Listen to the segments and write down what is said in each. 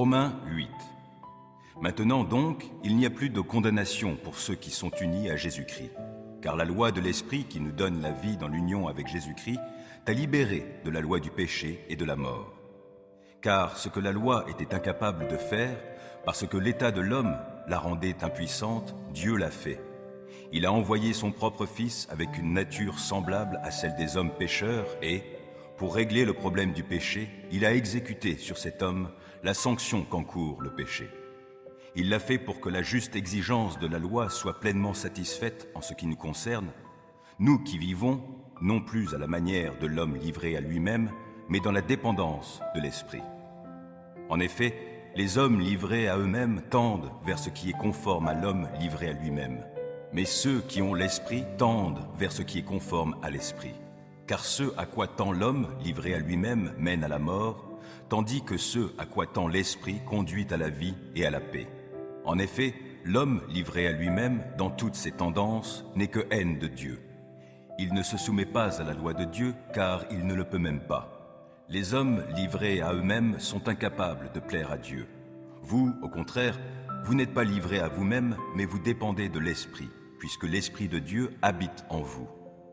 Romains 8. Maintenant donc, il n'y a plus de condamnation pour ceux qui sont unis à Jésus-Christ. Car la loi de l'Esprit qui nous donne la vie dans l'union avec Jésus-Christ t'a libéré de la loi du péché et de la mort. Car ce que la loi était incapable de faire, parce que l'état de l'homme la rendait impuissante, Dieu l'a fait. Il a envoyé son propre Fils avec une nature semblable à celle des hommes pécheurs et, pour régler le problème du péché, il a exécuté sur cet homme la sanction qu'encourt le péché. Il l'a fait pour que la juste exigence de la loi soit pleinement satisfaite en ce qui nous concerne, nous qui vivons, non plus à la manière de l'homme livré à lui-même, mais dans la dépendance de l'Esprit. En effet, les hommes livrés à eux-mêmes tendent vers ce qui est conforme à l'homme livré à lui-même. Mais ceux qui ont l'Esprit tendent vers ce qui est conforme à l'Esprit. Car ce à quoi tend l'homme livré à lui-même mène à la mort, tandis que ce à quoi tend l'Esprit conduit à la vie et à la paix. En effet, l'homme livré à lui-même, dans toutes ses tendances, n'est que haine de Dieu. Il ne se soumet pas à la loi de Dieu, car il ne le peut même pas. Les hommes livrés à eux-mêmes sont incapables de plaire à Dieu. Vous, au contraire, vous n'êtes pas livrés à vous-même, mais vous dépendez de l'Esprit, puisque l'Esprit de Dieu habite en vous.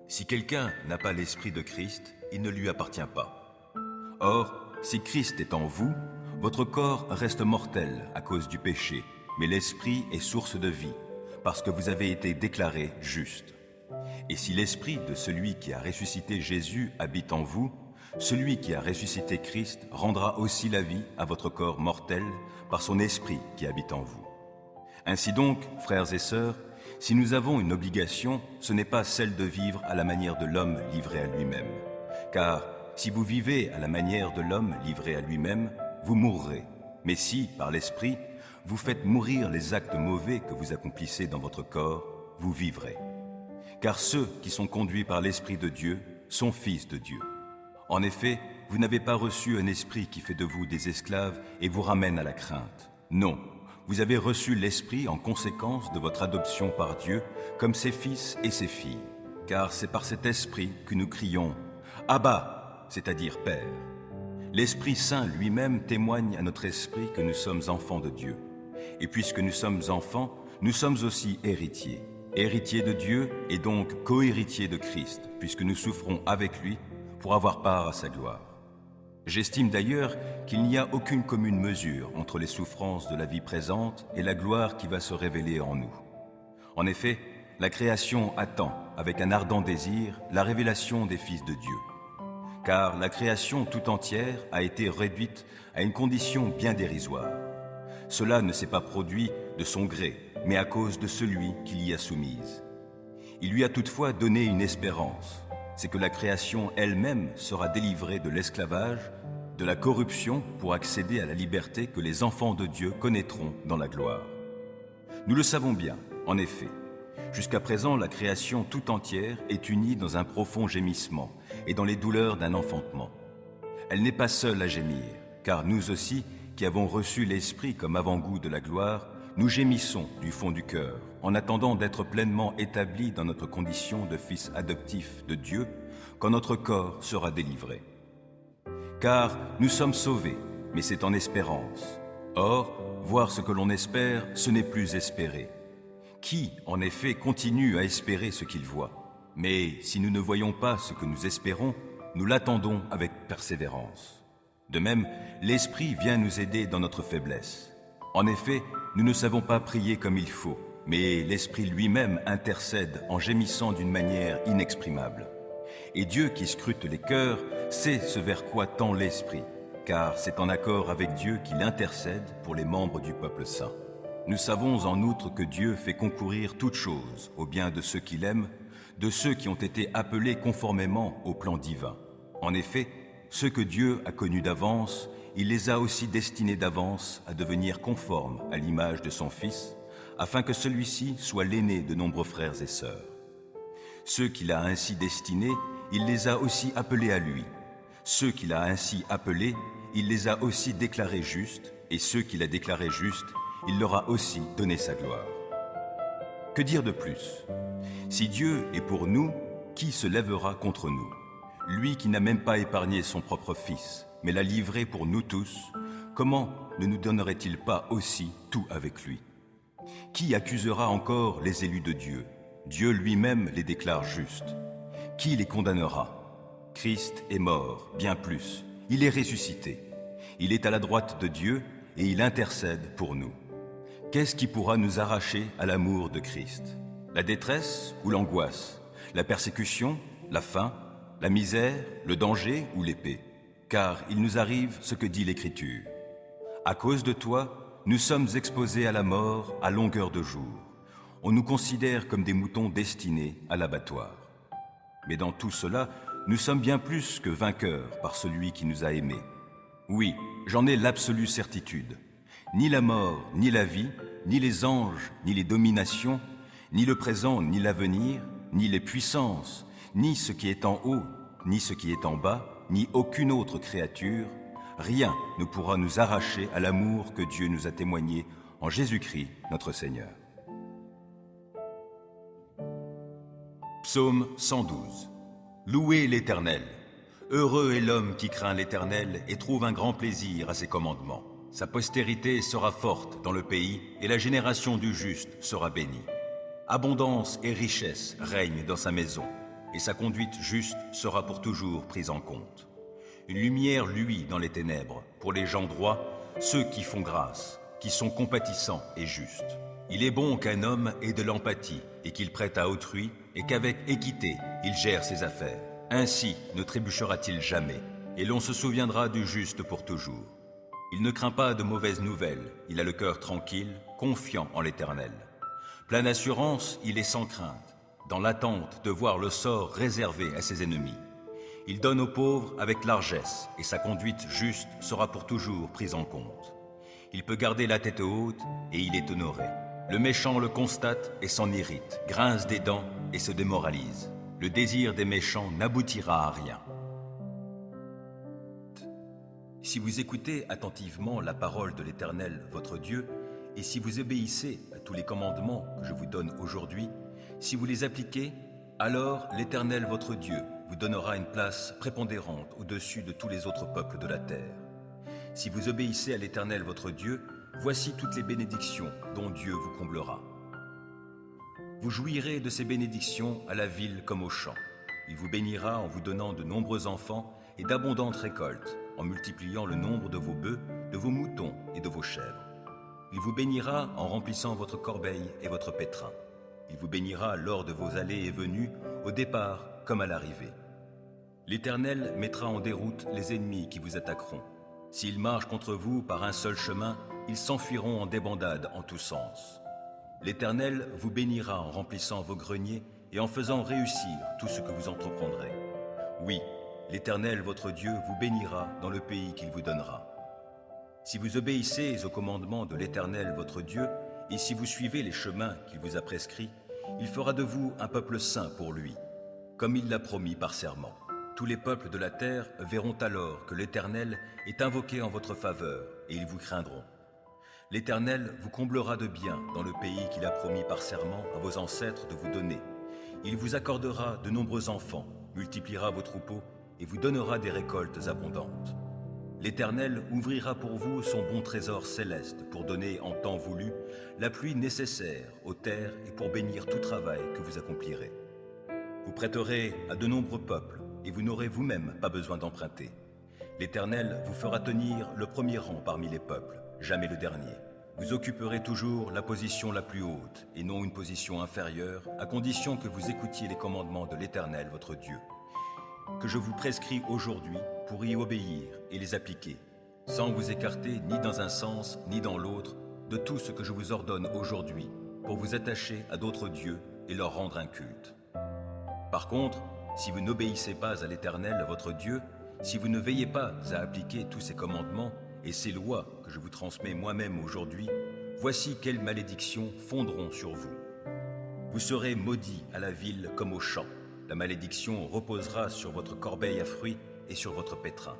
Si quelqu'un n'a pas l'Esprit de Christ, il ne lui appartient pas. Or, si Christ est en vous, votre corps reste mortel à cause du péché, mais l'Esprit est source de vie, parce que vous avez été déclarés justes. Et si l'Esprit de celui qui a ressuscité Jésus habite en vous, celui qui a ressuscité Christ rendra aussi la vie à votre corps mortel par son Esprit qui habite en vous. Ainsi donc, frères et sœurs, si nous avons une obligation, ce n'est pas celle de vivre à la manière de l'homme livré à lui-même. Car si vous vivez à la manière de l'homme livré à lui-même, vous mourrez. Mais si, par l'Esprit, vous faites mourir les actes mauvais que vous accomplissez dans votre corps, vous vivrez. Car ceux qui sont conduits par l'Esprit de Dieu sont fils de Dieu. En effet, vous n'avez pas reçu un esprit qui fait de vous des esclaves et vous ramène à la crainte. Non, vous avez reçu l'Esprit en conséquence de votre adoption par Dieu comme ses fils et ses filles. Car c'est par cet Esprit que nous crions « Abba », c'est-à-dire Père. L'Esprit Saint lui-même témoigne à notre esprit que nous sommes enfants de Dieu. Et puisque nous sommes enfants, nous sommes aussi héritiers. Héritiers de Dieu et donc co-héritiers de Christ, puisque nous souffrons avec lui pour avoir part à sa gloire. J'estime d'ailleurs qu'il n'y a aucune commune mesure entre les souffrances de la vie présente et la gloire qui va se révéler en nous. En effet, la création attend, avec un ardent désir, la révélation des fils de Dieu. Car la création tout entière a été réduite à une condition bien dérisoire. Cela ne s'est pas produit de son gré, mais à cause de celui qui l'y a soumise. Il lui a toutefois donné une espérance, c'est que la création elle-même sera délivrée de l'esclavage, de la corruption pour accéder à la liberté que les enfants de Dieu connaîtront dans la gloire. Nous le savons bien, en effet. Jusqu'à présent, la création tout entière est unie dans un profond gémissement et dans les douleurs d'un enfantement. Elle n'est pas seule à gémir, car nous aussi, qui avons reçu l'Esprit comme avant-goût de la gloire, nous gémissons du fond du cœur, en attendant d'être pleinement établis dans notre condition de fils adoptifs de Dieu, quand notre corps sera délivré. Car nous sommes sauvés, mais c'est en espérance. Or, voir ce que l'on espère, ce n'est plus espérer. Qui, en effet, continue à espérer ce qu'il voit? Mais si nous ne voyons pas ce que nous espérons, nous l'attendons avec persévérance. De même, l'Esprit vient nous aider dans notre faiblesse. En effet, nous ne savons pas prier comme il faut, mais l'Esprit lui-même intercède en gémissant d'une manière inexprimable. Et Dieu qui scrute les cœurs sait ce vers quoi tend l'Esprit, car c'est en accord avec Dieu qu'il intercède pour les membres du peuple saint. Nous savons en outre que Dieu fait concourir toutes choses au bien de ceux qu'il aime, de ceux qui ont été appelés conformément au plan divin. En effet, ceux que Dieu a connus d'avance, il les a aussi destinés d'avance à devenir conformes à l'image de son Fils, afin que celui-ci soit l'aîné de nombreux frères et sœurs. Ceux qu'il a ainsi destinés, il les a aussi appelés à lui. Ceux qu'il a ainsi appelés, il les a aussi déclarés justes, et ceux qu'il a déclarés justes, il leur a aussi donné sa gloire. Que dire de plus? Si Dieu est pour nous, qui se lèvera contre nous? Lui qui n'a même pas épargné son propre Fils, mais l'a livré pour nous tous, comment ne nous donnerait-il pas aussi tout avec lui? Qui accusera encore les élus de Dieu? Dieu lui-même les déclare justes. Qui les condamnera? Christ est mort, bien plus. Il est ressuscité. Il est à la droite de Dieu et il intercède pour nous. Qu'est-ce qui pourra nous arracher à l'amour de Christ? La détresse ou l'angoisse? La persécution? La faim? La misère? Le danger ou l'épée? Car il nous arrive ce que dit l'Écriture. À cause de toi, nous sommes exposés à la mort à longueur de jour. On nous considère comme des moutons destinés à l'abattoir. Mais dans tout cela, nous sommes bien plus que vainqueurs par celui qui nous a aimés. Oui, j'en ai l'absolue certitude. Ni la mort, ni la vie, ni les anges, ni les dominations, ni le présent, ni l'avenir, ni les puissances, ni ce qui est en haut, ni ce qui est en bas, ni aucune autre créature, rien ne pourra nous arracher à l'amour que Dieu nous a témoigné en Jésus-Christ, notre Seigneur. Psaume 112. Louez l'Éternel. Heureux est l'homme qui craint l'Éternel et trouve un grand plaisir à ses commandements. Sa postérité sera forte dans le pays et la génération du juste sera bénie. Abondance et richesse règnent dans sa maison et sa conduite juste sera pour toujours prise en compte. Une lumière luit dans les ténèbres pour les gens droits, ceux qui font grâce, qui sont compatissants et justes. Il est bon qu'un homme ait de l'empathie et qu'il prête à autrui et qu'avec équité il gère ses affaires. Ainsi ne trébuchera-t-il jamais et l'on se souviendra du juste pour toujours. Il ne craint pas de mauvaises nouvelles, il a le cœur tranquille, confiant en l'Éternel. Plein d'assurance, il est sans crainte, dans l'attente de voir le sort réservé à ses ennemis. Il donne aux pauvres avec largesse et sa conduite juste sera pour toujours prise en compte. Il peut garder la tête haute et il est honoré. Le méchant le constate et s'en irrite, grince des dents et se démoralise. Le désir des méchants n'aboutira à rien. Si vous écoutez attentivement la parole de l'Éternel, votre Dieu, et si vous obéissez à tous les commandements que je vous donne aujourd'hui, si vous les appliquez, alors l'Éternel, votre Dieu, vous donnera une place prépondérante au-dessus de tous les autres peuples de la terre. Si vous obéissez à l'Éternel, votre Dieu, voici toutes les bénédictions dont Dieu vous comblera. Vous jouirez de ces bénédictions à la ville comme au champ. Il vous bénira en vous donnant de nombreux enfants et d'abondantes récoltes, en multipliant le nombre de vos bœufs, de vos moutons et de vos chèvres. Il vous bénira en remplissant votre corbeille et votre pétrin. Il vous bénira lors de vos allées et venues, au départ comme à l'arrivée. L'Éternel mettra en déroute les ennemis qui vous attaqueront. S'ils marchent contre vous par un seul chemin, ils s'enfuiront en débandade en tous sens. L'Éternel vous bénira en remplissant vos greniers et en faisant réussir tout ce que vous entreprendrez. Oui, l'Éternel, votre Dieu, vous bénira dans le pays qu'il vous donnera. Si vous obéissez aux commandements de l'Éternel, votre Dieu, et si vous suivez les chemins qu'il vous a prescrits, il fera de vous un peuple saint pour lui, comme il l'a promis par serment. Tous les peuples de la terre verront alors que l'Éternel est invoqué en votre faveur, et ils vous craindront. L'Éternel vous comblera de biens dans le pays qu'il a promis par serment à vos ancêtres de vous donner. Il vous accordera de nombreux enfants, multipliera vos troupeaux et vous donnera des récoltes abondantes. L'Éternel ouvrira pour vous son bon trésor céleste pour donner en temps voulu la pluie nécessaire aux terres et pour bénir tout travail que vous accomplirez. Vous prêterez à de nombreux peuples et vous n'aurez vous-même pas besoin d'emprunter. L'Éternel vous fera tenir le premier rang parmi les peuples, jamais le dernier. Vous occuperez toujours la position la plus haute et non une position inférieure, à condition que vous écoutiez les commandements de l'Éternel, votre Dieu, que je vous prescris aujourd'hui pour y obéir et les appliquer, sans vous écarter ni dans un sens ni dans l'autre de tout ce que je vous ordonne aujourd'hui, pour vous attacher à d'autres dieux et leur rendre un culte. Par contre, si vous n'obéissez pas à l'Éternel, votre Dieu, si vous ne veillez pas à appliquer tous ces commandements et ces lois que je vous transmets moi-même aujourd'hui, voici quelles malédictions fondront sur vous. Vous serez maudits à la ville comme au champ. La malédiction reposera sur votre corbeille à fruits et sur votre pétrin.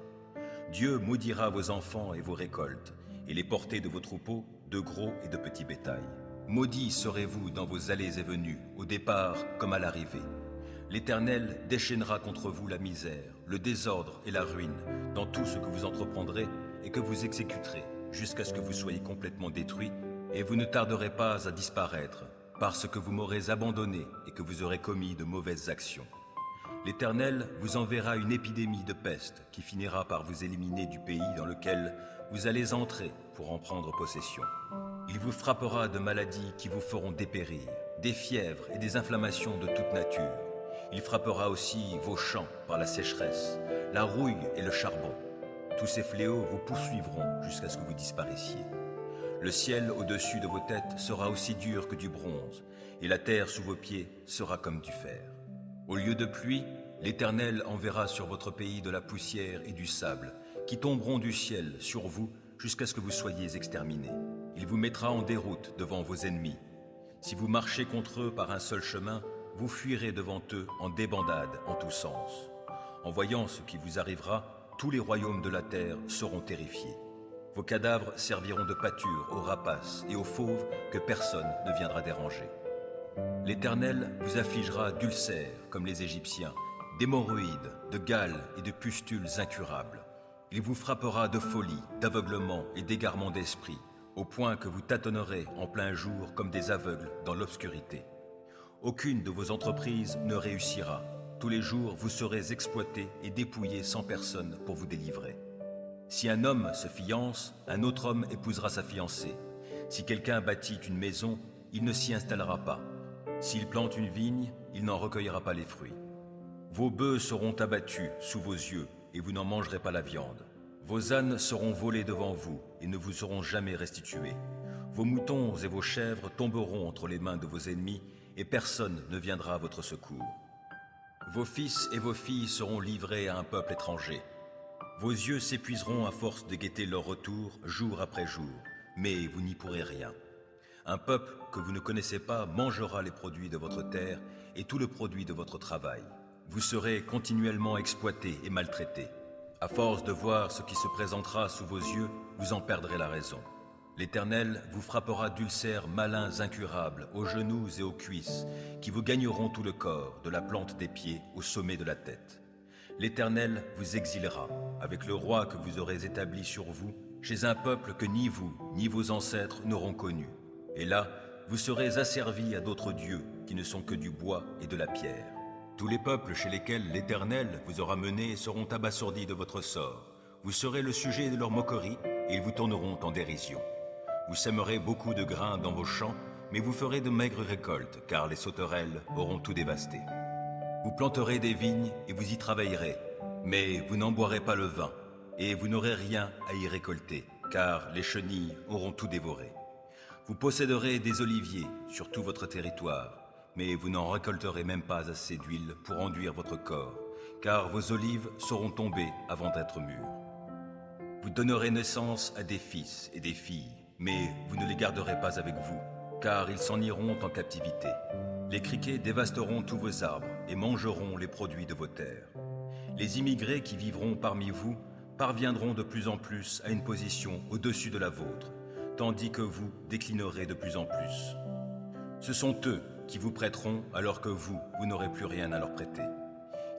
Dieu maudira vos enfants et vos récoltes, et les portées de vos troupeaux, de gros et de petits bétails. Maudits serez-vous dans vos allées et venues, au départ comme à l'arrivée. L'Éternel déchaînera contre vous la misère, le désordre et la ruine dans tout ce que vous entreprendrez, et que vous exécuterez, jusqu'à ce que vous soyez complètement détruits, et vous ne tarderez pas à disparaître, parce que vous m'aurez abandonné et que vous aurez commis de mauvaises actions. L'Éternel vous enverra une épidémie de peste qui finira par vous éliminer du pays dans lequel vous allez entrer pour en prendre possession. Il vous frappera de maladies qui vous feront dépérir, des fièvres et des inflammations de toute nature. Il frappera aussi vos champs par la sécheresse, la rouille et le charbon. Tous ces fléaux vous poursuivront jusqu'à ce que vous disparaissiez. Le ciel au-dessus de vos têtes sera aussi dur que du bronze, et la terre sous vos pieds sera comme du fer. Au lieu de pluie, l'Éternel enverra sur votre pays de la poussière et du sable, qui tomberont du ciel sur vous jusqu'à ce que vous soyez exterminés. Il vous mettra en déroute devant vos ennemis. Si vous marchez contre eux par un seul chemin, vous fuirez devant eux en débandade en tous sens. En voyant ce qui vous arrivera, tous les royaumes de la terre seront terrifiés. Vos cadavres serviront de pâture aux rapaces et aux fauves que personne ne viendra déranger. L'Éternel vous affligera d'ulcères comme les Égyptiens, d'hémorroïdes, de gales et de pustules incurables. Il vous frappera de folie, d'aveuglement et d'égarement d'esprit, au point que vous tâtonnerez en plein jour comme des aveugles dans l'obscurité. Aucune de vos entreprises ne réussira. Tous les jours, vous serez exploités et dépouillés sans personne pour vous délivrer. Si un homme se fiance, un autre homme épousera sa fiancée. Si quelqu'un bâtit une maison, il ne s'y installera pas. S'il plante une vigne, il n'en recueillera pas les fruits. Vos bœufs seront abattus sous vos yeux, et vous n'en mangerez pas la viande. Vos ânes seront volés devant vous, et ne vous seront jamais restitués. Vos moutons et vos chèvres tomberont entre les mains de vos ennemis, et personne ne viendra à votre secours. Vos fils et vos filles seront livrés à un peuple étranger. Vos yeux s'épuiseront à force de guetter leur retour jour après jour, mais vous n'y pourrez rien. Un peuple que vous ne connaissez pas mangera les produits de votre terre et tout le produit de votre travail. Vous serez continuellement exploités et maltraités. À force de voir ce qui se présentera sous vos yeux, vous en perdrez la raison. L'Éternel vous frappera d'ulcères malins incurables aux genoux et aux cuisses, qui vous gagneront tout le corps, de la plante des pieds au sommet de la tête. L'Éternel vous exilera, avec le roi que vous aurez établi sur vous, chez un peuple que ni vous, ni vos ancêtres n'auront connu. Et là, vous serez asservis à d'autres dieux qui ne sont que du bois et de la pierre. Tous les peuples chez lesquels l'Éternel vous aura mené seront abasourdis de votre sort. Vous serez le sujet de leur moquerie et ils vous tourneront en dérision. Vous sèmerez beaucoup de grains dans vos champs, mais vous ferez de maigres récoltes, car les sauterelles auront tout dévasté. Vous planterez des vignes et vous y travaillerez, mais vous n'en boirez pas le vin, et vous n'aurez rien à y récolter, car les chenilles auront tout dévoré. Vous posséderez des oliviers sur tout votre territoire, mais vous n'en récolterez même pas assez d'huile pour enduire votre corps, car vos olives seront tombées avant d'être mûres. Vous donnerez naissance à des fils et des filles, mais vous ne les garderez pas avec vous, car ils s'en iront en captivité. Les criquets dévasteront tous vos arbres et mangeront les produits de vos terres. Les immigrés qui vivront parmi vous parviendront de plus en plus à une position au-dessus de la vôtre, tandis que vous déclinerez de plus en plus. Ce sont eux qui vous prêteront alors que vous n'aurez plus rien à leur prêter.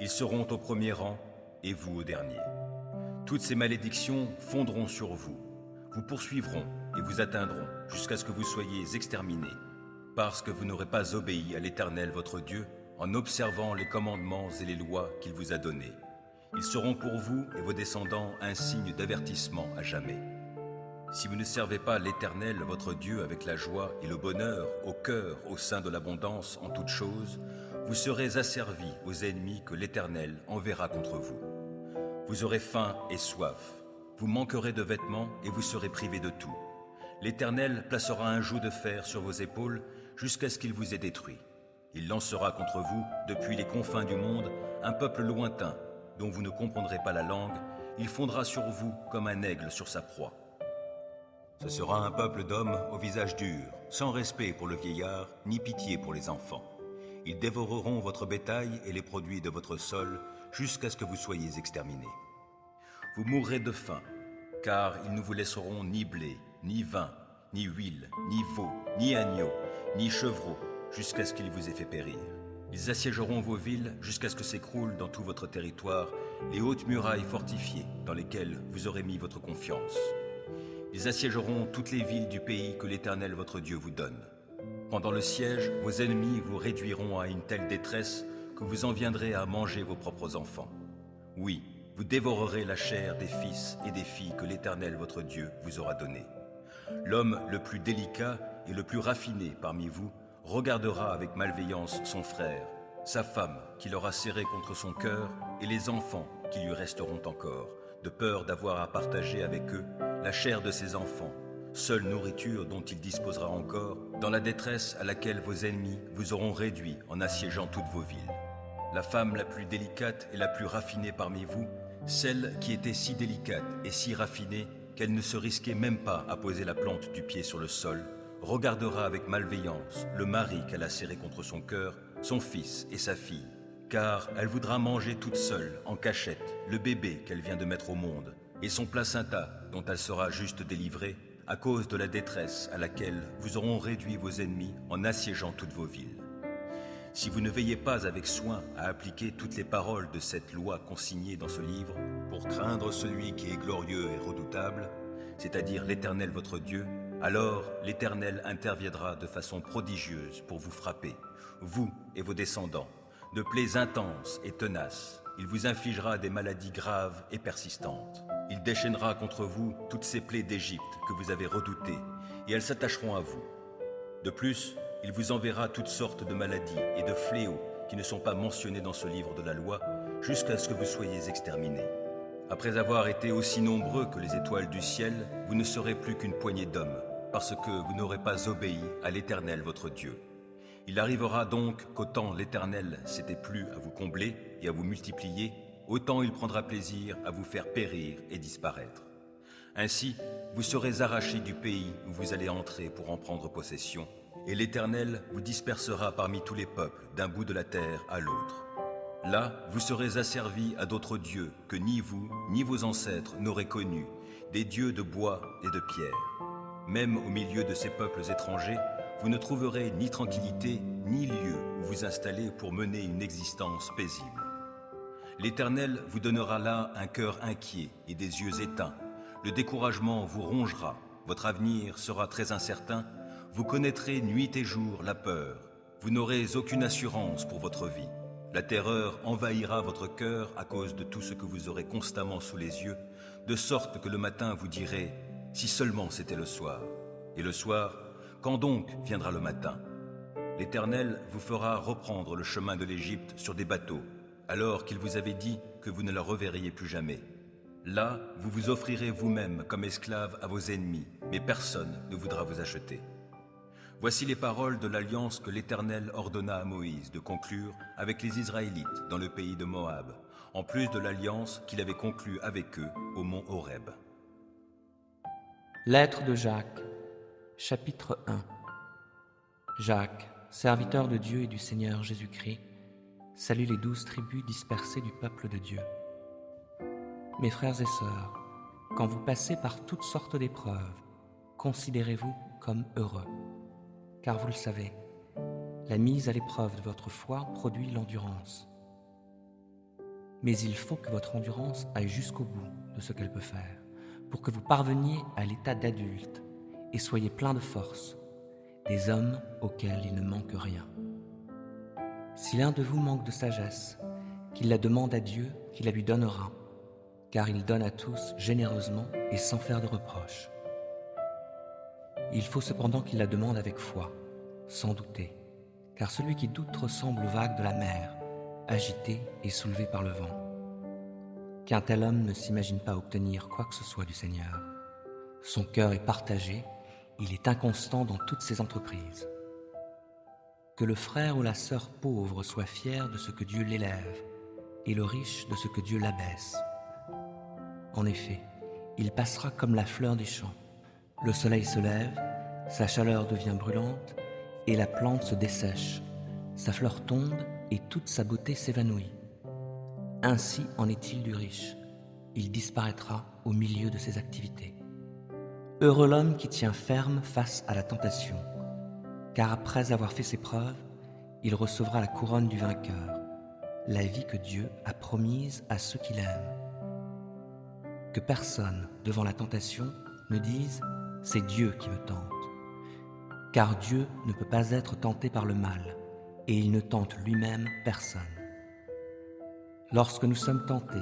Ils seront au premier rang et vous au dernier. Toutes ces malédictions fondront sur vous, vous poursuivront et vous atteindront jusqu'à ce que vous soyez exterminés, parce que vous n'aurez pas obéi à l'Éternel votre Dieu en observant les commandements et les lois qu'il vous a donnés. Ils seront pour vous et vos descendants un signe d'avertissement à jamais. Si vous ne servez pas l'Éternel votre Dieu avec la joie et le bonheur au cœur au sein de l'abondance en toutes choses, vous serez asservis aux ennemis que l'Éternel enverra contre vous. Vous aurez faim et soif, vous manquerez de vêtements et vous serez privés de tout. L'Éternel placera un joug de fer sur vos épaules jusqu'à ce qu'il vous ait détruit. Il lancera contre vous, depuis les confins du monde, un peuple lointain, dont vous ne comprendrez pas la langue. Il fondra sur vous comme un aigle sur sa proie. Ce sera un peuple d'hommes au visage dur, sans respect pour le vieillard, ni pitié pour les enfants. Ils dévoreront votre bétail et les produits de votre sol, jusqu'à ce que vous soyez exterminés. Vous mourrez de faim, car ils ne vous laisseront ni blé, ni vin, ni huile, ni veau, ni agneau, ni chevreau, jusqu'à ce qu'il vous ait fait périr. Ils assiégeront vos villes jusqu'à ce que s'écroulent dans tout votre territoire les hautes murailles fortifiées dans lesquelles vous aurez mis votre confiance. Ils assiégeront toutes les villes du pays que l'Éternel votre Dieu vous donne. Pendant le siège, vos ennemis vous réduiront à une telle détresse que vous en viendrez à manger vos propres enfants. Oui, vous dévorerez la chair des fils et des filles que l'Éternel votre Dieu vous aura donnés. L'homme le plus délicat et le plus raffiné parmi vous regardera avec malveillance son frère, sa femme qu'il aura serrée contre son cœur et les enfants qui lui resteront encore, de peur d'avoir à partager avec eux la chair de ses enfants, seule nourriture dont il disposera encore, dans la détresse à laquelle vos ennemis vous auront réduit en assiégeant toutes vos villes. La femme la plus délicate et la plus raffinée parmi vous, celle qui était si délicate et si raffinée qu'elle ne se risquait même pas à poser la plante du pied sur le sol, regardera avec malveillance le mari qu'elle a serré contre son cœur, son fils et sa fille, car elle voudra manger toute seule, en cachette, le bébé qu'elle vient de mettre au monde, et son placenta dont elle sera juste délivrée, à cause de la détresse à laquelle vous auront réduit vos ennemis en assiégeant toutes vos villes. Si vous ne veillez pas avec soin à appliquer toutes les paroles de cette loi consignée dans ce livre, pour craindre celui qui est glorieux et redoutable, c'est-à-dire l'Éternel votre Dieu, alors l'Éternel interviendra de façon prodigieuse pour vous frapper, vous et vos descendants, de plaies intenses et tenaces. Il vous infligera des maladies graves et persistantes. Il déchaînera contre vous toutes ces plaies d'Égypte que vous avez redoutées, et elles s'attacheront à vous. De plus, il vous enverra toutes sortes de maladies et de fléaux qui ne sont pas mentionnés dans ce livre de la loi, jusqu'à ce que vous soyez exterminés. Après avoir été aussi nombreux que les étoiles du ciel, vous ne serez plus qu'une poignée d'hommes, parce que vous n'aurez pas obéi à l'Éternel votre Dieu. Il arrivera donc qu'autant l'Éternel s'était plu à vous combler et à vous multiplier, autant il prendra plaisir à vous faire périr et disparaître. Ainsi, vous serez arrachés du pays où vous allez entrer pour en prendre possession, et l'Éternel vous dispersera parmi tous les peuples d'un bout de la terre à l'autre. Là, vous serez asservis à d'autres dieux que ni vous, ni vos ancêtres n'auraient connus, des dieux de bois et de pierre. Même au milieu de ces peuples étrangers, vous ne trouverez ni tranquillité, ni lieu où vous installer pour mener une existence paisible. L'Éternel vous donnera là un cœur inquiet et des yeux éteints. Le découragement vous rongera, votre avenir sera très incertain, vous connaîtrez nuit et jour la peur, vous n'aurez aucune assurance pour votre vie. La terreur envahira votre cœur à cause de tout ce que vous aurez constamment sous les yeux, de sorte que le matin vous direz « si seulement c'était le soir ». Et le soir, quand donc viendra le matin? L'Éternel vous fera reprendre le chemin de l'Égypte sur des bateaux, alors qu'il vous avait dit que vous ne la reverriez plus jamais. Là, vous vous offrirez vous-même comme esclave à vos ennemis, mais personne ne voudra vous acheter. Voici les paroles de l'alliance que l'Éternel ordonna à Moïse de conclure avec les Israélites dans le pays de Moab, en plus de l'alliance qu'il avait conclue avec eux au mont Horeb. Lettre de Jacques, chapitre 1. Jacques, serviteur de Dieu et du Seigneur Jésus-Christ, salue les 12 tribus dispersées du peuple de Dieu. Mes frères et sœurs, quand vous passez par toutes sortes d'épreuves, considérez-vous comme heureux. Car vous le savez, la mise à l'épreuve de votre foi produit l'endurance. Mais il faut que votre endurance aille jusqu'au bout de ce qu'elle peut faire, pour que vous parveniez à l'état d'adulte et soyez pleins de force, des hommes auxquels il ne manque rien. Si l'un de vous manque de sagesse, qu'il la demande à Dieu, qui la lui donnera, car il donne à tous généreusement et sans faire de reproches. Il faut cependant qu'il la demande avec foi, sans douter, car celui qui doute ressemble aux vagues de la mer, agité et soulevé par le vent. Qu'un tel homme ne s'imagine pas obtenir quoi que ce soit du Seigneur. Son cœur est partagé, il est inconstant dans toutes ses entreprises. Que le frère ou la sœur pauvre soit fier de ce que Dieu l'élève, et le riche de ce que Dieu l'abaisse. En effet, il passera comme la fleur des champs. Le soleil se lève, sa chaleur devient brûlante, et la plante se dessèche. Sa fleur tombe, et toute sa beauté s'évanouit. Ainsi en est-il du riche. Il disparaîtra au milieu de ses activités. Heureux l'homme qui tient ferme face à la tentation, car après avoir fait ses preuves, il recevra la couronne du vainqueur, la vie que Dieu a promise à ceux qui l'aiment. Que personne, devant la tentation, ne dise « c'est Dieu qui me tente », car Dieu ne peut pas être tenté par le mal, et il ne tente lui-même personne. Lorsque nous sommes tentés,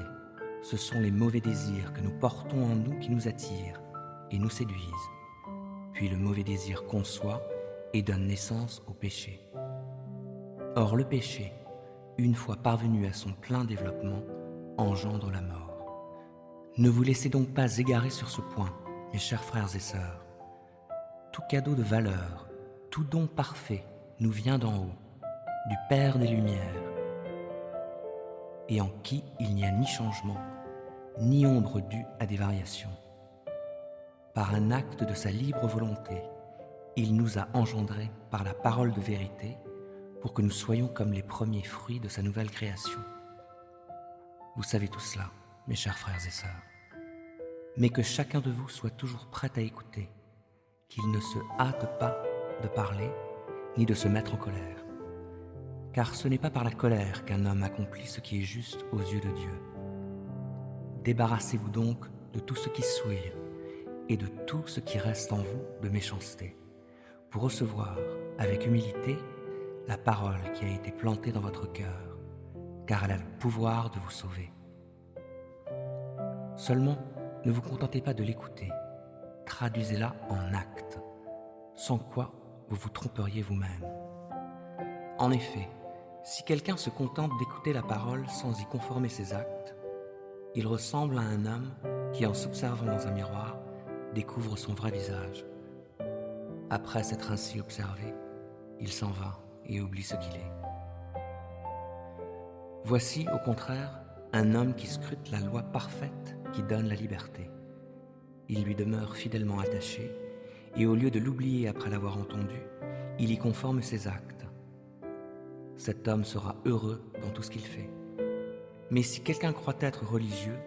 ce sont les mauvais désirs que nous portons en nous qui nous attirent et nous séduisent. Puis le mauvais désir conçoit et donne naissance au péché. Or le péché, une fois parvenu à son plein développement, engendre la mort. Ne vous laissez donc pas égarer sur ce point, mes chers frères et sœurs. Tout cadeau de valeur, tout don parfait nous vient d'en haut, du Père des Lumières, et en qui il n'y a ni changement, ni ombre due à des variations. Par un acte de sa libre volonté, il nous a engendrés par la parole de vérité pour que nous soyons comme les premiers fruits de sa nouvelle création. Vous savez tout cela, mes chers frères et sœurs. Mais que chacun de vous soit toujours prêt à écouter, qu'il ne se hâte pas de parler ni de se mettre en colère. Car ce n'est pas par la colère qu'un homme accomplit ce qui est juste aux yeux de Dieu. Débarrassez-vous donc de tout ce qui souille et de tout ce qui reste en vous de méchanceté, pour recevoir avec humilité la parole qui a été plantée dans votre cœur, car elle a le pouvoir de vous sauver. Seulement, ne vous contentez pas de l'écouter, traduisez-la en actes, sans quoi vous vous tromperiez vous-même. En effet, si quelqu'un se contente d'écouter la parole sans y conformer ses actes, il ressemble à un homme qui, en s'observant dans un miroir, découvre son vrai visage. Après s'être ainsi observé, il s'en va et oublie ce qu'il est. Voici, au contraire, un homme qui scrute la loi parfaite qui donne la liberté. Il lui demeure fidèlement attaché, et au lieu de l'oublier après l'avoir entendu, il y conforme ses actes. Cet homme sera heureux dans tout ce qu'il fait. Mais si quelqu'un croit être religieux,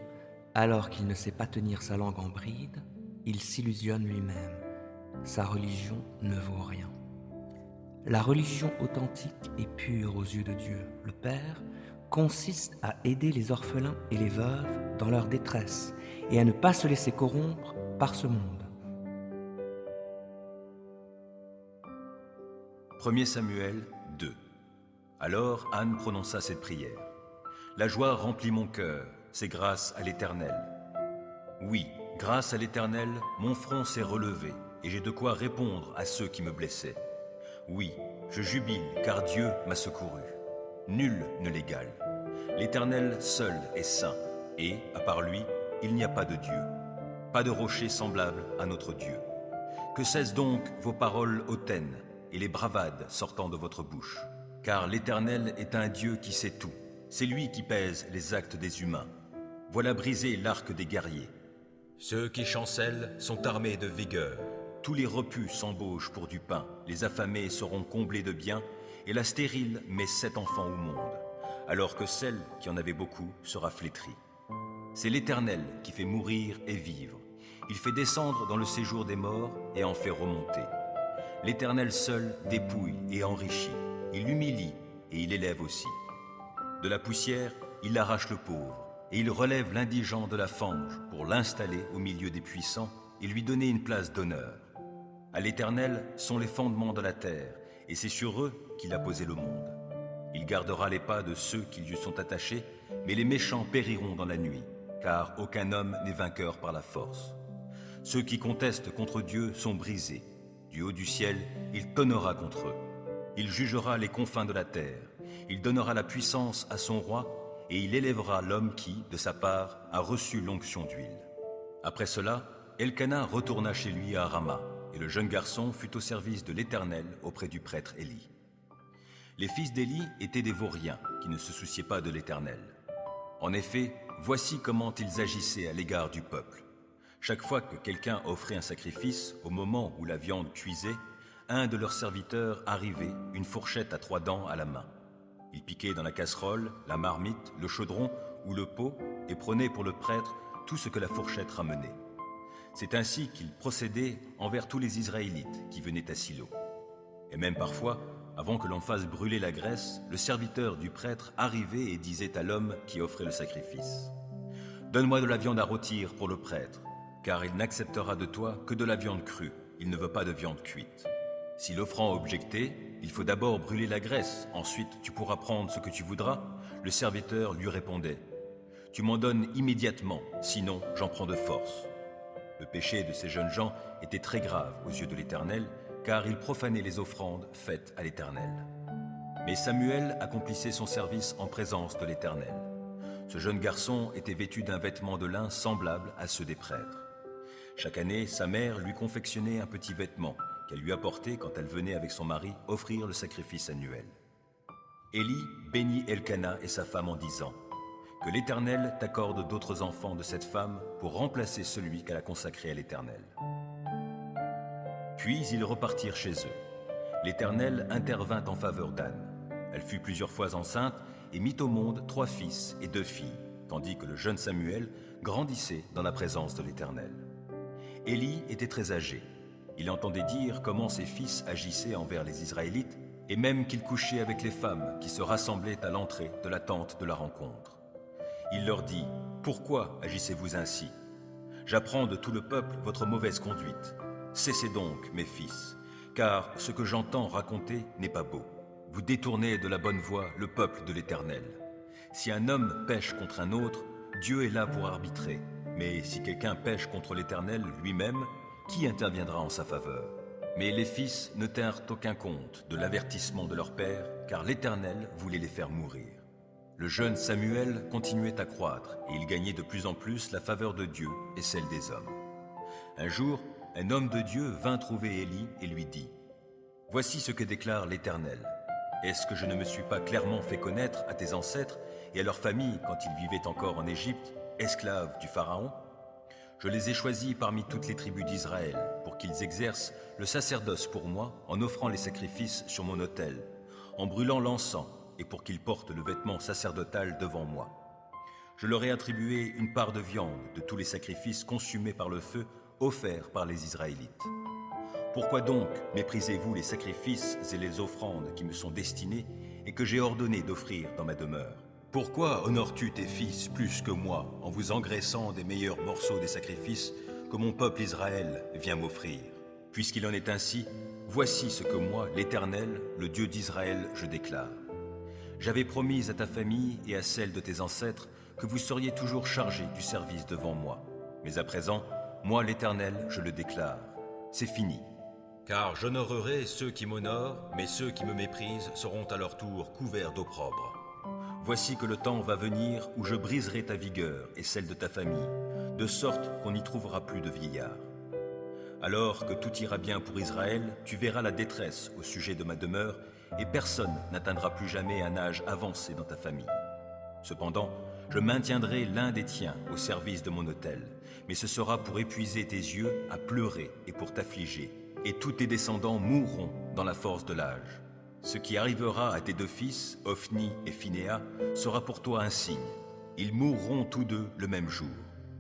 alors qu'il ne sait pas tenir sa langue en bride, il s'illusionne lui-même. Sa religion ne vaut rien. La religion authentique et pure aux yeux de Dieu, le Père, consiste à aider les orphelins et les veuves dans leur détresse et à ne pas se laisser corrompre par ce monde. 1 Samuel 2. Alors Anne prononça cette prière. La joie remplit mon cœur, c'est grâce à l'Éternel. Oui, grâce à l'Éternel, mon front s'est relevé, et j'ai de quoi répondre à ceux qui me blessaient. Oui, je jubile, car Dieu m'a secouru. Nul ne l'égale. L'Éternel seul est saint, et, à part lui, il n'y a pas de Dieu. Pas de rocher semblable à notre Dieu. Que cessent donc vos paroles hautaines et les bravades sortant de votre bouche. Car l'Éternel est un Dieu qui sait tout. C'est lui qui pèse les actes des humains. Voilà brisé l'arc des guerriers. Ceux qui chancellent sont armés de vigueur. Tous les repus s'embauchent pour du pain. Les affamés seront comblés de biens, et la stérile met 7 enfants au monde, alors que celle qui en avait beaucoup sera flétrie. C'est l'Éternel qui fait mourir et vivre. Il fait descendre dans le séjour des morts et en fait remonter. L'Éternel seul dépouille et enrichit. Il humilie et il élève aussi. De la poussière, il arrache le pauvre, et il relève l'indigent de la fange pour l'installer au milieu des puissants et lui donner une place d'honneur. À l'Éternel sont les fondements de la terre, et c'est sur eux qu'il a posé le monde. Il gardera les pas de ceux qui lui sont attachés, mais les méchants périront dans la nuit, car aucun homme n'est vainqueur par la force. Ceux qui contestent contre Dieu sont brisés. Du haut du ciel, il tonnera contre eux. Il jugera les confins de la terre. Il donnera la puissance à son roi, et il élèvera l'homme qui, de sa part, a reçu l'onction d'huile. Après cela, Elkana retourna chez lui à Rama, et le jeune garçon fut au service de l'Éternel auprès du prêtre Élie. Les fils d'Élie étaient des vauriens qui ne se souciaient pas de l'Éternel. En effet, voici comment ils agissaient à l'égard du peuple. Chaque fois que quelqu'un offrait un sacrifice, au moment où la viande cuisait, un de leurs serviteurs arrivait, une fourchette à 3 dents à la main. Il piquait dans la casserole, la marmite, le chaudron ou le pot et prenait pour le prêtre tout ce que la fourchette ramenait. C'est ainsi qu'il procédait envers tous les Israélites qui venaient à Silo. Et même parfois, Avant que l'on fasse brûler la graisse, le serviteur du prêtre arrivait et disait à l'homme qui offrait le sacrifice : « Donne-moi de la viande à rôtir pour le prêtre, car il n'acceptera de toi que de la viande crue, il ne veut pas de viande cuite. » Si l'offrant objectait : « Il faut d'abord brûler la graisse, ensuite tu pourras prendre ce que tu voudras », le serviteur lui répondait : « Tu m'en donnes immédiatement, sinon j'en prends de force. » Le péché de ces jeunes gens était très grave aux yeux de l'Éternel, car ils profanaient les offrandes faites à l'Éternel. Mais Samuel accomplissait son service en présence de l'Éternel. Ce jeune garçon était vêtu d'un vêtement de lin semblable à ceux des prêtres. Chaque année, sa mère lui confectionnait un petit vêtement qu'elle lui apportait quand elle venait avec son mari offrir le sacrifice annuel. Élie bénit Elkana et sa femme en disant : « Que l'Éternel t'accorde d'autres enfants de cette femme pour remplacer celui qu'elle a consacré à l'Éternel. » Puis ils repartirent chez eux. L'Éternel intervint en faveur d'Anne. Elle fut plusieurs fois enceinte et mit au monde 3 fils et 2 filles, tandis que le jeune Samuel grandissait dans la présence de l'Éternel. Élie était très âgé. Il entendait dire comment ses fils agissaient envers les Israélites et même qu'ils couchaient avec les femmes qui se rassemblaient à l'entrée de la tente de la rencontre. Il leur dit : « Pourquoi agissez-vous ainsi ? J'apprends de tout le peuple votre mauvaise conduite. Cessez donc, mes fils, car ce que j'entends raconter n'est pas beau. Vous détournez de la bonne voie le peuple de l'Éternel. Si un homme pêche contre un autre, Dieu est là pour arbitrer. Mais si quelqu'un pêche contre l'Éternel lui-même, qui interviendra en sa faveur ? Mais les fils ne tinrent aucun compte de l'avertissement de leur père, car l'Éternel voulait les faire mourir. Le jeune Samuel continuait à croître, et il gagnait de plus en plus la faveur de Dieu et celle des hommes. Un jour, un homme de Dieu vint trouver Élie et lui dit : « Voici ce que déclare l'Éternel. Est-ce que je ne me suis pas clairement fait connaître à tes ancêtres et à leurs familles quand ils vivaient encore en Égypte, esclaves du Pharaon ? Je les ai choisis parmi toutes les tribus d'Israël pour qu'ils exercent le sacerdoce pour moi en offrant les sacrifices sur mon autel, en brûlant l'encens et pour qu'ils portent le vêtement sacerdotal devant moi. Je leur ai attribué une part de viande de tous les sacrifices consumés par le feu offerts par les Israélites. Pourquoi donc méprisez-vous les sacrifices et les offrandes qui me sont destinés et que j'ai ordonné d'offrir dans ma demeure ? Pourquoi honores-tu tes fils plus que moi en vous engraissant des meilleurs morceaux des sacrifices que mon peuple Israël vient m'offrir ? Puisqu'il en est ainsi, voici ce que moi, l'Éternel, le Dieu d'Israël, je déclare. J'avais promis à ta famille et à celle de tes ancêtres que vous seriez toujours chargés du service devant moi. Mais à présent, moi, l'Éternel, je le déclare. C'est fini. Car j'honorerai ceux qui m'honorent, mais ceux qui me méprisent seront à leur tour couverts d'opprobre. Voici que le temps va venir où je briserai ta vigueur et celle de ta famille, de sorte qu'on n'y trouvera plus de vieillards. Alors que tout ira bien pour Israël, tu verras la détresse au sujet de ma demeure, et personne n'atteindra plus jamais un âge avancé dans ta famille. Cependant, je maintiendrai l'un des tiens au service de mon autel, mais ce sera pour épuiser tes yeux à pleurer et pour t'affliger, et tous tes descendants mourront dans la force de l'âge. Ce qui arrivera à tes 2 fils, Ophni et Phinéas, sera pour toi un signe. Ils mourront tous 2 le même jour.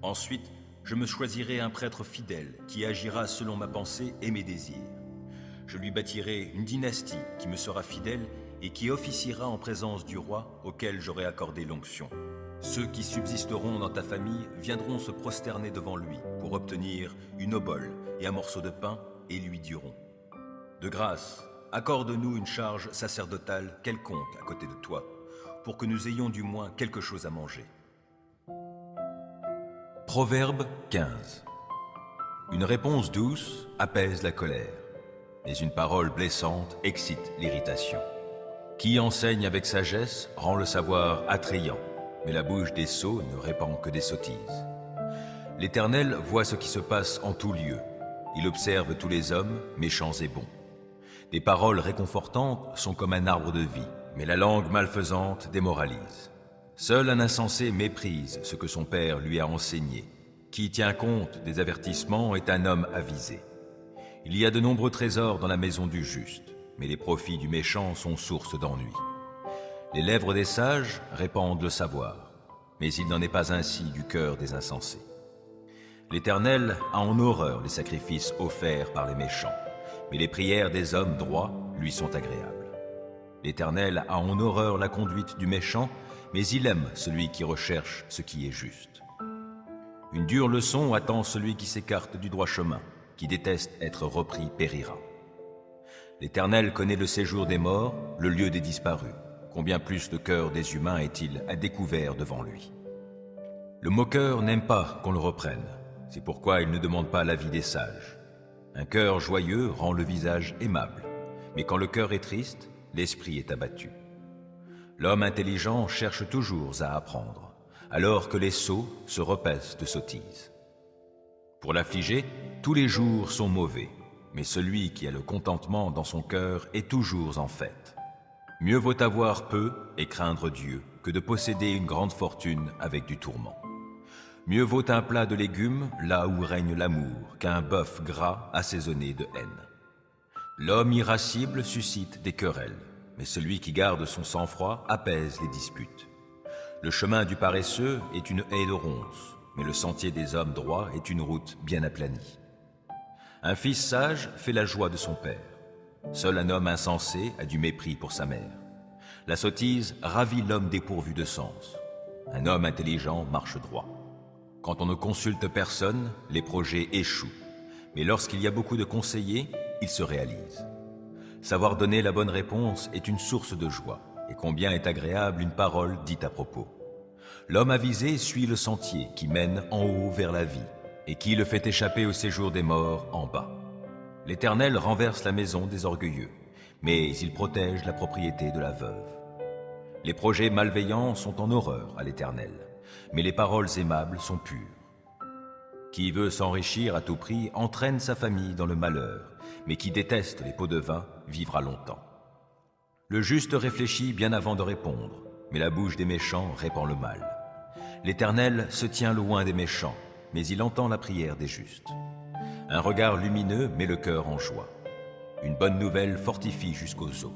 Ensuite, je me choisirai un prêtre fidèle qui agira selon ma pensée et mes désirs. Je lui bâtirai une dynastie qui me sera fidèle et qui officiera en présence du roi auquel j'aurai accordé l'onction. Ceux qui subsisteront dans ta famille viendront se prosterner devant lui pour obtenir une obole et un morceau de pain et lui diront : de grâce, accorde-nous une charge sacerdotale quelconque à côté de toi, pour que nous ayons du moins quelque chose à manger. Proverbe 15. Une réponse douce apaise la colère, mais une parole blessante excite l'irritation. Qui enseigne avec sagesse rend le savoir attrayant, mais la bouche des sots ne répand que des sottises. L'Éternel voit ce qui se passe en tout lieu. Il observe tous les hommes, méchants et bons. Des paroles réconfortantes sont comme un arbre de vie, mais la langue malfaisante démoralise. Seul un insensé méprise ce que son père lui a enseigné. Qui tient compte des avertissements est un homme avisé. Il y a de nombreux trésors dans la maison du juste, mais les profits du méchant sont source d'ennui. Les lèvres des sages répandent le savoir, mais il n'en est pas ainsi du cœur des insensés. L'Éternel a en horreur les sacrifices offerts par les méchants, mais les prières des hommes droits lui sont agréables. L'Éternel a en horreur la conduite du méchant, mais il aime celui qui recherche ce qui est juste. Une dure leçon attend celui qui s'écarte du droit chemin, qui déteste être repris périra. L'Éternel connaît le séjour des morts, le lieu des disparus. Combien plus le cœur des humains est-il à découvert devant lui? Le moqueur n'aime pas qu'on le reprenne. C'est pourquoi il ne demande pas l'avis des sages. Un cœur joyeux rend le visage aimable, mais quand le cœur est triste, l'esprit est abattu. L'homme intelligent cherche toujours à apprendre, alors que les sots se repaissent de sottises. Pour l'affligé, tous les jours sont mauvais, mais celui qui a le contentement dans son cœur est toujours en fête. Mieux vaut avoir peu et craindre Dieu que de posséder une grande fortune avec du tourment. Mieux vaut un plat de légumes là où règne l'amour qu'un bœuf gras assaisonné de haine. L'homme irascible suscite des querelles, mais celui qui garde son sang-froid apaise les disputes. Le chemin du paresseux est une haie de ronces, mais le sentier des hommes droits est une route bien aplanie. Un fils sage fait la joie de son père. Seul un homme insensé a du mépris pour sa mère. La sottise ravit l'homme dépourvu de sens. Un homme intelligent marche droit. Quand on ne consulte personne, les projets échouent. Mais lorsqu'il y a beaucoup de conseillers, ils se réalisent. Savoir donner la bonne réponse est une source de joie, et combien est agréable une parole dite à propos. L'homme avisé suit le sentier qui mène en haut vers la vie, et qui le fait échapper au séjour des morts en bas. L'Éternel renverse la maison des orgueilleux, mais il protège la propriété de la veuve. Les projets malveillants sont en horreur à l'Éternel, mais les paroles aimables sont pures. Qui veut s'enrichir à tout prix entraîne sa famille dans le malheur, mais qui déteste les pots de vin vivra longtemps. Le juste réfléchit bien avant de répondre, mais la bouche des méchants répand le mal. L'Éternel se tient loin des méchants, mais il entend la prière des justes. Un regard lumineux met le cœur en joie. Une bonne nouvelle fortifie jusqu'aux os.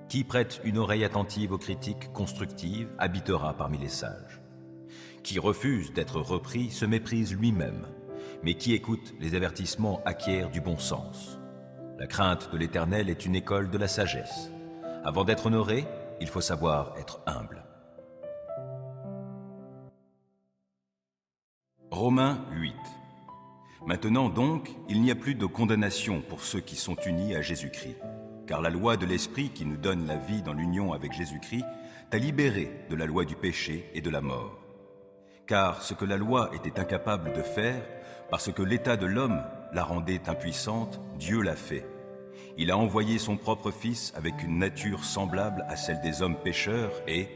Qui prête une oreille attentive aux critiques constructives habitera parmi les sages. Qui refuse d'être repris se méprise lui-même, mais qui écoute les avertissements acquiert du bon sens. La crainte de l'Éternel est une école de la sagesse. Avant d'être honoré, il faut savoir être humble. Romains 8. Maintenant donc, il n'y a plus de condamnation pour ceux qui sont unis à Jésus-Christ, car la loi de l'Esprit qui nous donne la vie dans l'union avec Jésus-Christ t'a libéré de la loi du péché et de la mort. Car ce que la loi était incapable de faire, parce que l'état de l'homme la rendait impuissante, Dieu l'a fait. Il a envoyé son propre Fils avec une nature semblable à celle des hommes pécheurs et,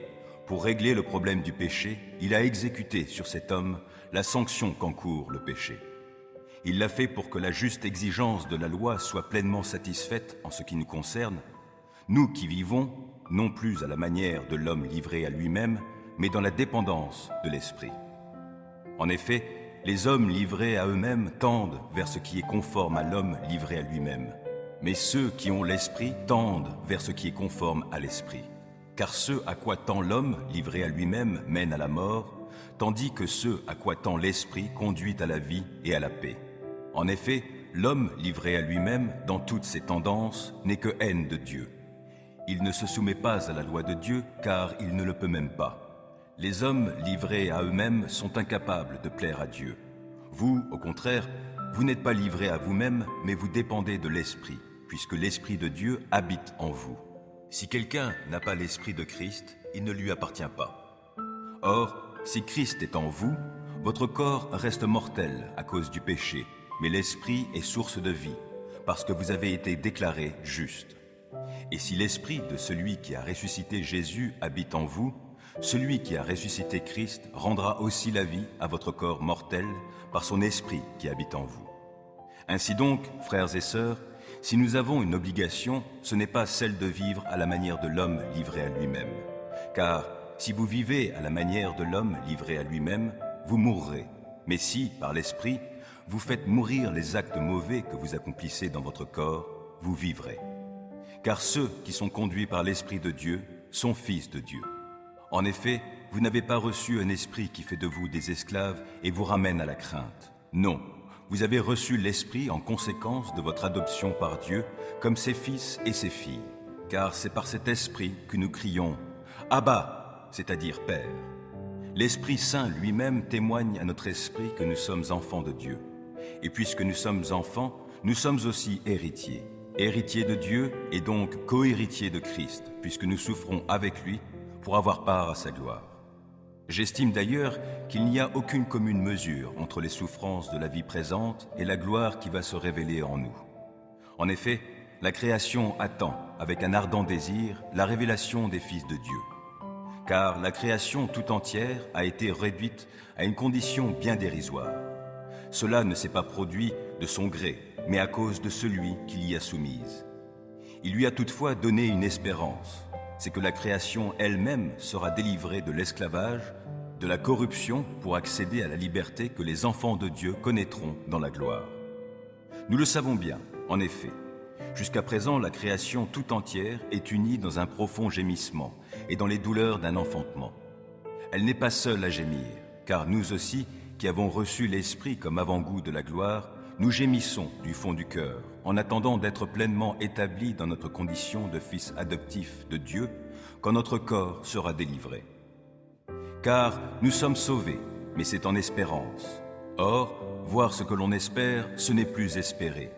pour régler le problème du péché, il a exécuté sur cet homme la sanction qu'encourt le péché. Il l'a fait pour que la juste exigence de la loi soit pleinement satisfaite en ce qui nous concerne, nous qui vivons, non plus à la manière de l'homme livré à lui-même, mais dans la dépendance de l'Esprit. En effet, les hommes livrés à eux-mêmes tendent vers ce qui est conforme à l'homme livré à lui-même, mais ceux qui ont l'Esprit tendent vers ce qui est conforme à l'Esprit. Car ce à quoi tend l'homme livré à lui-même mène à la mort, tandis que ce à quoi tend l'Esprit conduit à la vie et à la paix. En effet, l'homme livré à lui-même, dans toutes ses tendances, n'est que haine de Dieu. Il ne se soumet pas à la loi de Dieu, car il ne le peut même pas. Les hommes livrés à eux-mêmes sont incapables de plaire à Dieu. Vous, au contraire, vous n'êtes pas livrés à vous-même, mais vous dépendez de l'Esprit, puisque l'Esprit de Dieu habite en vous. Si quelqu'un n'a pas l'Esprit de Christ, il ne lui appartient pas. Or, si Christ est en vous, votre corps reste mortel à cause du péché, mais l'Esprit est source de vie, parce que vous avez été déclarés justes. Et si l'Esprit de celui qui a ressuscité Jésus habite en vous, celui qui a ressuscité Christ rendra aussi la vie à votre corps mortel par son Esprit qui habite en vous. Ainsi donc, frères et sœurs, si nous avons une obligation, ce n'est pas celle de vivre à la manière de l'homme livré à lui-même. Car si vous vivez à la manière de l'homme livré à lui-même, vous mourrez. Mais si, par l'Esprit, vous faites mourir les actes mauvais que vous accomplissez dans votre corps, vous vivrez. Car ceux qui sont conduits par l'Esprit de Dieu sont fils de Dieu. En effet, vous n'avez pas reçu un esprit qui fait de vous des esclaves et vous ramène à la crainte. Non, vous avez reçu l'Esprit en conséquence de votre adoption par Dieu comme ses fils et ses filles. car c'est par cet esprit que nous crions « Abba », c'est-à-dire Père. L'Esprit Saint lui-même témoigne à notre esprit que nous sommes enfants de Dieu. Et puisque nous sommes enfants, nous sommes aussi héritiers. Héritiers de Dieu et donc co-héritiers de Christ, puisque nous souffrons avec lui pour avoir part à sa gloire. J'estime d'ailleurs qu'il n'y a aucune commune mesure entre les souffrances de la vie présente et la gloire qui va se révéler en nous. En effet, la création attend, avec un ardent désir, la révélation des fils de Dieu. Car la création tout entière a été réduite à une condition bien dérisoire. Cela ne s'est pas produit de son gré, mais à cause de celui qui l'y a soumise. Il lui a toutefois donné une espérance, c'est que la création elle-même sera délivrée de l'esclavage, de la corruption pour accéder à la liberté que les enfants de Dieu connaîtront dans la gloire. Nous le savons bien, en effet. Jusqu'à présent, la création tout entière est unie dans un profond gémissement et dans les douleurs d'un enfantement. Elle n'est pas seule à gémir, car nous aussi, qui avons reçu l'Esprit comme avant-goût de la gloire, nous gémissons du fond du cœur, en attendant d'être pleinement établis dans notre condition de fils adoptifs de Dieu, quand notre corps sera délivré. Car nous sommes sauvés, mais c'est en espérance. Or, voir ce que l'on espère, ce n'est plus espérer.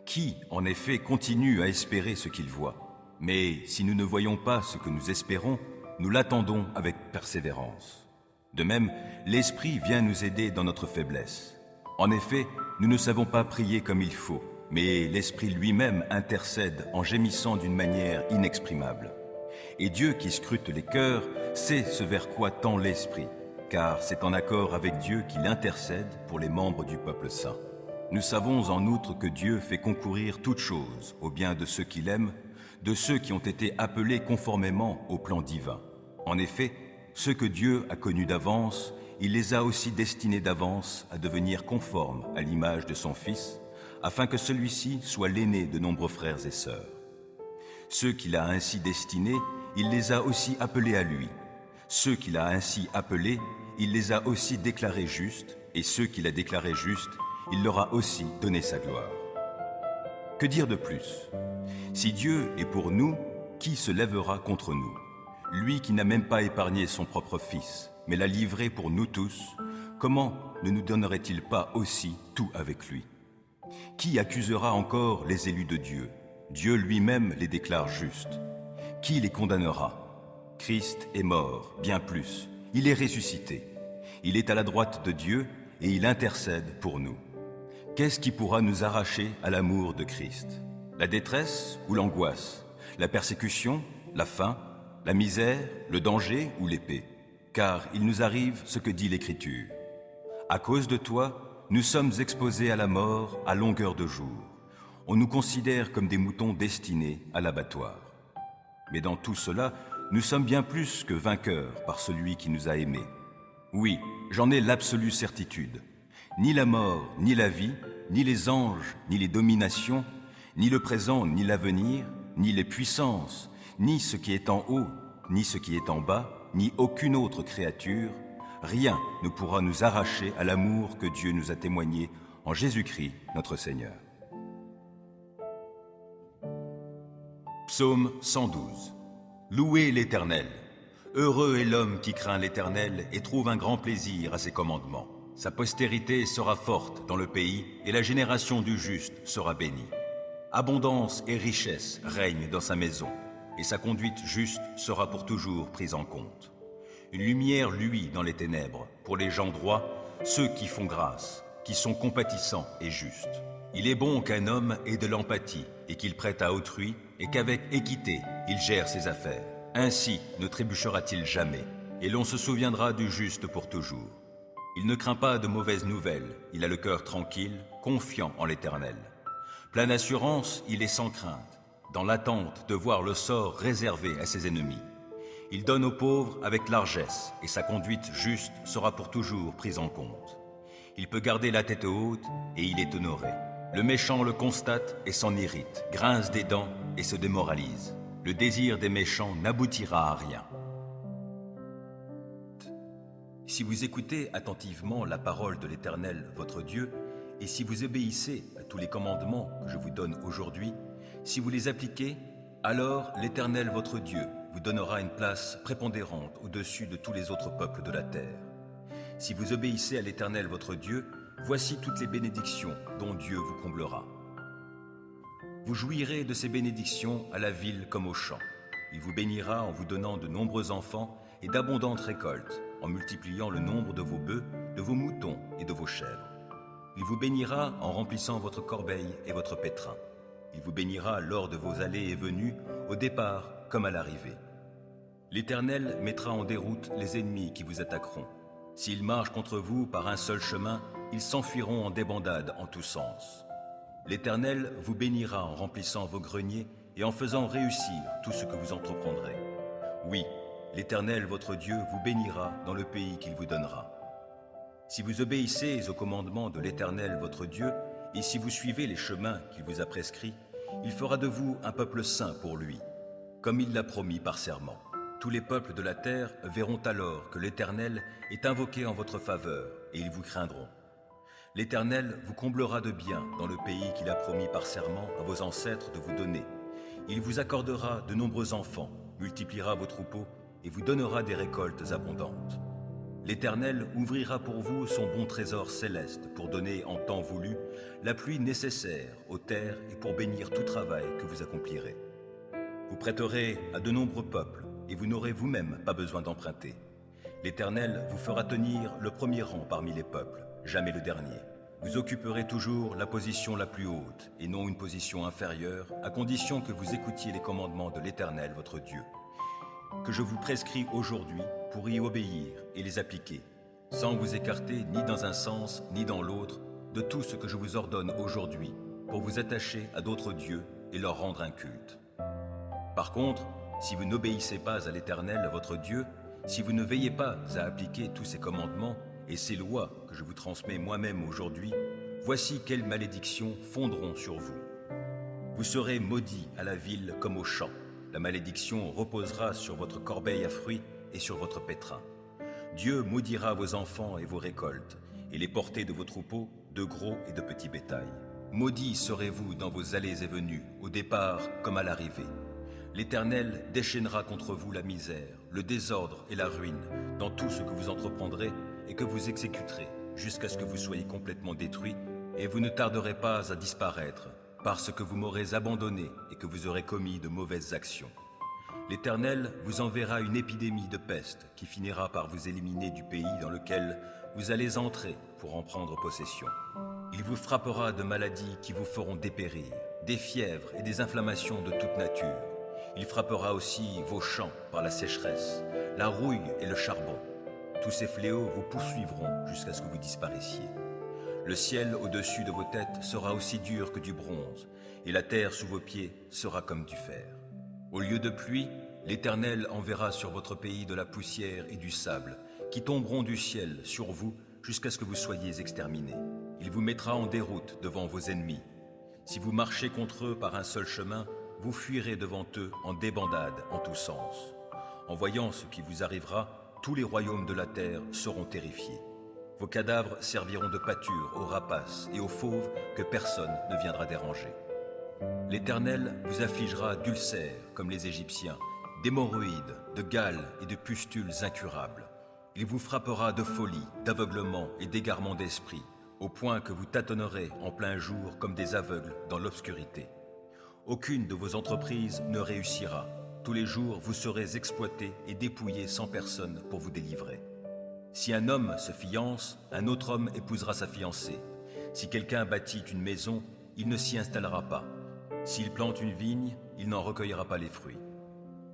Qui, en effet, continue à espérer ce qu'il voit? Mais si nous ne voyons pas ce que nous espérons, nous l'attendons avec persévérance. De même, l'Esprit vient nous aider dans notre faiblesse. En effet, nous ne savons pas prier comme il faut, mais l'Esprit lui-même intercède en gémissant d'une manière inexprimable. Et Dieu qui scrute les cœurs sait ce vers quoi tend l'Esprit, car c'est en accord avec Dieu qu'il intercède pour les membres du peuple saint. Nous savons en outre que Dieu fait concourir toutes choses au bien de ceux qu'il aime, de ceux qui ont été appelés conformément au plan divin. En effet, ceux que Dieu a connus d'avance, il les a aussi destinés d'avance à devenir conformes à l'image de son Fils, afin que celui-ci soit l'aîné de nombreux frères et sœurs. Ceux qu'il a ainsi destinés, il les a aussi appelés à lui. Ceux qu'il a ainsi appelés, il les a aussi déclarés justes, et ceux qu'il a déclarés justes, il leur a aussi donné sa gloire. Que dire de plus? Si Dieu est pour nous, qui se lèvera contre nous? Lui qui n'a même pas épargné son propre Fils, mais l'a livré pour nous tous, comment ne nous donnerait-il pas aussi tout avec lui? Qui accusera encore les élus de Dieu? Dieu lui-même les déclare justes. Qui les condamnera? Christ est mort, bien plus. Il est ressuscité. Il est à la droite de Dieu et il intercède pour nous. Qu'est-ce qui pourra nous arracher à l'amour de Christ? La détresse ou l'angoisse? La persécution? La faim? La misère? Le danger ou l'épée? Car il nous arrive ce que dit l'Écriture. À cause de toi, nous sommes exposés à la mort à longueur de jour. On nous considère comme des moutons destinés à l'abattoir. Mais dans tout cela, nous sommes bien plus que vainqueurs par celui qui nous a aimés. Oui, j'en ai l'absolue certitude. Ni la mort, ni la vie, ni les anges, ni les dominations, ni le présent, ni l'avenir, ni les puissances, ni ce qui est en haut, ni ce qui est en bas, ni aucune autre créature, rien ne pourra nous arracher à l'amour que Dieu nous a témoigné en Jésus-Christ, notre Seigneur. Psaume 112. Louez l'Éternel. Heureux est l'homme qui craint l'Éternel et trouve un grand plaisir à ses commandements. Sa postérité sera forte dans le pays et la génération du juste sera bénie. Abondance et richesse règnent dans sa maison et sa conduite juste sera pour toujours prise en compte. Une lumière luit dans les ténèbres pour les gens droits, ceux qui font grâce, qui sont compatissants et justes. Il est bon qu'un homme ait de l'empathie et qu'il prête à autrui et qu'avec équité il gère ses affaires. Ainsi ne trébuchera-t-il jamais et l'on se souviendra du juste pour toujours. Il ne craint pas de mauvaises nouvelles, il a le cœur tranquille, confiant en l'Éternel. Plein d'assurance, il est sans crainte, dans l'attente de voir le sort réservé à ses ennemis. Il donne aux pauvres avec largesse, et sa conduite juste sera pour toujours prise en compte. Il peut garder la tête haute, et il est honoré. Le méchant le constate et s'en irrite, grince des dents et se démoralise. Le désir des méchants n'aboutira à rien. Si vous écoutez attentivement la parole de l'Éternel, votre Dieu, et si vous obéissez à tous les commandements que je vous donne aujourd'hui, si vous les appliquez, Alors l'Éternel votre Dieu vous donnera une place prépondérante au-dessus de tous les autres peuples de la terre. Si vous obéissez à l'Éternel votre Dieu, voici toutes les bénédictions dont Dieu vous comblera. Vous jouirez de ces bénédictions à la ville comme au champ. Il vous bénira en vous donnant de nombreux enfants et d'abondantes récoltes, en multipliant le nombre de vos bœufs, de vos moutons et de vos chèvres. Il vous bénira en remplissant votre corbeille et votre pétrin. Il vous bénira lors de vos allées et venues, au départ comme à l'arrivée. L'Éternel mettra en déroute les ennemis qui vous attaqueront. S'ils marchent contre vous par un seul chemin, ils s'enfuiront en débandade en tous sens. L'Éternel vous bénira en remplissant vos greniers et en faisant réussir tout ce que vous entreprendrez. Oui, l'Éternel votre Dieu vous bénira dans le pays qu'il vous donnera. Si vous obéissez aux commandements de l'Éternel votre Dieu, et si vous suivez les chemins qu'il vous a prescrits, il fera de vous un peuple saint pour lui, comme il l'a promis par serment. Tous les peuples de la terre verront alors que l'Éternel est invoqué en votre faveur, et ils vous craindront. L'Éternel vous comblera de biens dans le pays qu'il a promis par serment à vos ancêtres de vous donner. Il vous accordera de nombreux enfants, multipliera vos troupeaux et vous donnera des récoltes abondantes. L'Éternel ouvrira pour vous son bon trésor céleste pour donner en temps voulu la pluie nécessaire aux terres et pour bénir tout travail que vous accomplirez. Vous prêterez à de nombreux peuples et vous n'aurez vous-même pas besoin d'emprunter. L'Éternel vous fera tenir le premier rang parmi les peuples, jamais le dernier. Vous occuperez toujours la position la plus haute et non une position inférieure, à condition que vous écoutiez les commandements de l'Éternel votre Dieu, que je vous prescris aujourd'hui pour y obéir et les appliquer, sans vous écarter ni dans un sens ni dans l'autre de tout ce que je vous ordonne aujourd'hui pour vous attacher à d'autres dieux et leur rendre un culte. Par contre, si vous n'obéissez pas à l'Éternel votre Dieu, si vous ne veillez pas à appliquer tous ces commandements et ces lois que je vous transmets moi-même aujourd'hui, voici quelles malédictions fondront sur vous. Vous serez maudits à la ville comme au champ. La malédiction reposera sur votre corbeille à fruits et sur votre pétrin. Dieu maudira vos enfants et vos récoltes, et les portées de vos troupeaux, de gros et de petits bétails. Maudits serez-vous dans vos allées et venues, au départ comme à l'arrivée. L'Éternel déchaînera contre vous la misère, le désordre et la ruine dans tout ce que vous entreprendrez et que vous exécuterez, jusqu'à ce que vous soyez complètement détruits, et vous ne tarderez pas à disparaître, parce que vous m'aurez abandonné et que vous aurez commis de mauvaises actions. L'Éternel vous enverra une épidémie de peste qui finira par vous éliminer du pays dans lequel vous allez entrer pour en prendre possession. Il vous frappera de maladies qui vous feront dépérir, des fièvres et des inflammations de toute nature. Il frappera aussi vos champs par la sécheresse, la rouille et le charbon. Tous ces fléaux vous poursuivront jusqu'à ce que vous disparaissiez. Le ciel au-dessus de vos têtes sera aussi dur que du bronze, et la terre sous vos pieds sera comme du fer. Au lieu de pluie, l'Éternel enverra sur votre pays de la poussière et du sable, qui tomberont du ciel sur vous jusqu'à ce que vous soyez exterminés. Il vous mettra en déroute devant vos ennemis. Si vous marchez contre eux par un seul chemin, vous fuirez devant eux en débandade en tous sens. En voyant ce qui vous arrivera, tous les royaumes de la terre seront terrifiés. Vos cadavres serviront de pâture aux rapaces et aux fauves que personne ne viendra déranger. L'Éternel vous affligera d'ulcères comme les Égyptiens, d'hémorroïdes, de gales et de pustules incurables. Il vous frappera de folie, d'aveuglement et d'égarement d'esprit, au point que vous tâtonnerez en plein jour comme des aveugles dans l'obscurité. Aucune de vos entreprises ne réussira. Tous les jours, vous serez exploités et dépouillés sans personne pour vous délivrer. Si un homme se fiance, un autre homme épousera sa fiancée. Si quelqu'un bâtit une maison, il ne s'y installera pas. S'il plante une vigne, il n'en recueillera pas les fruits.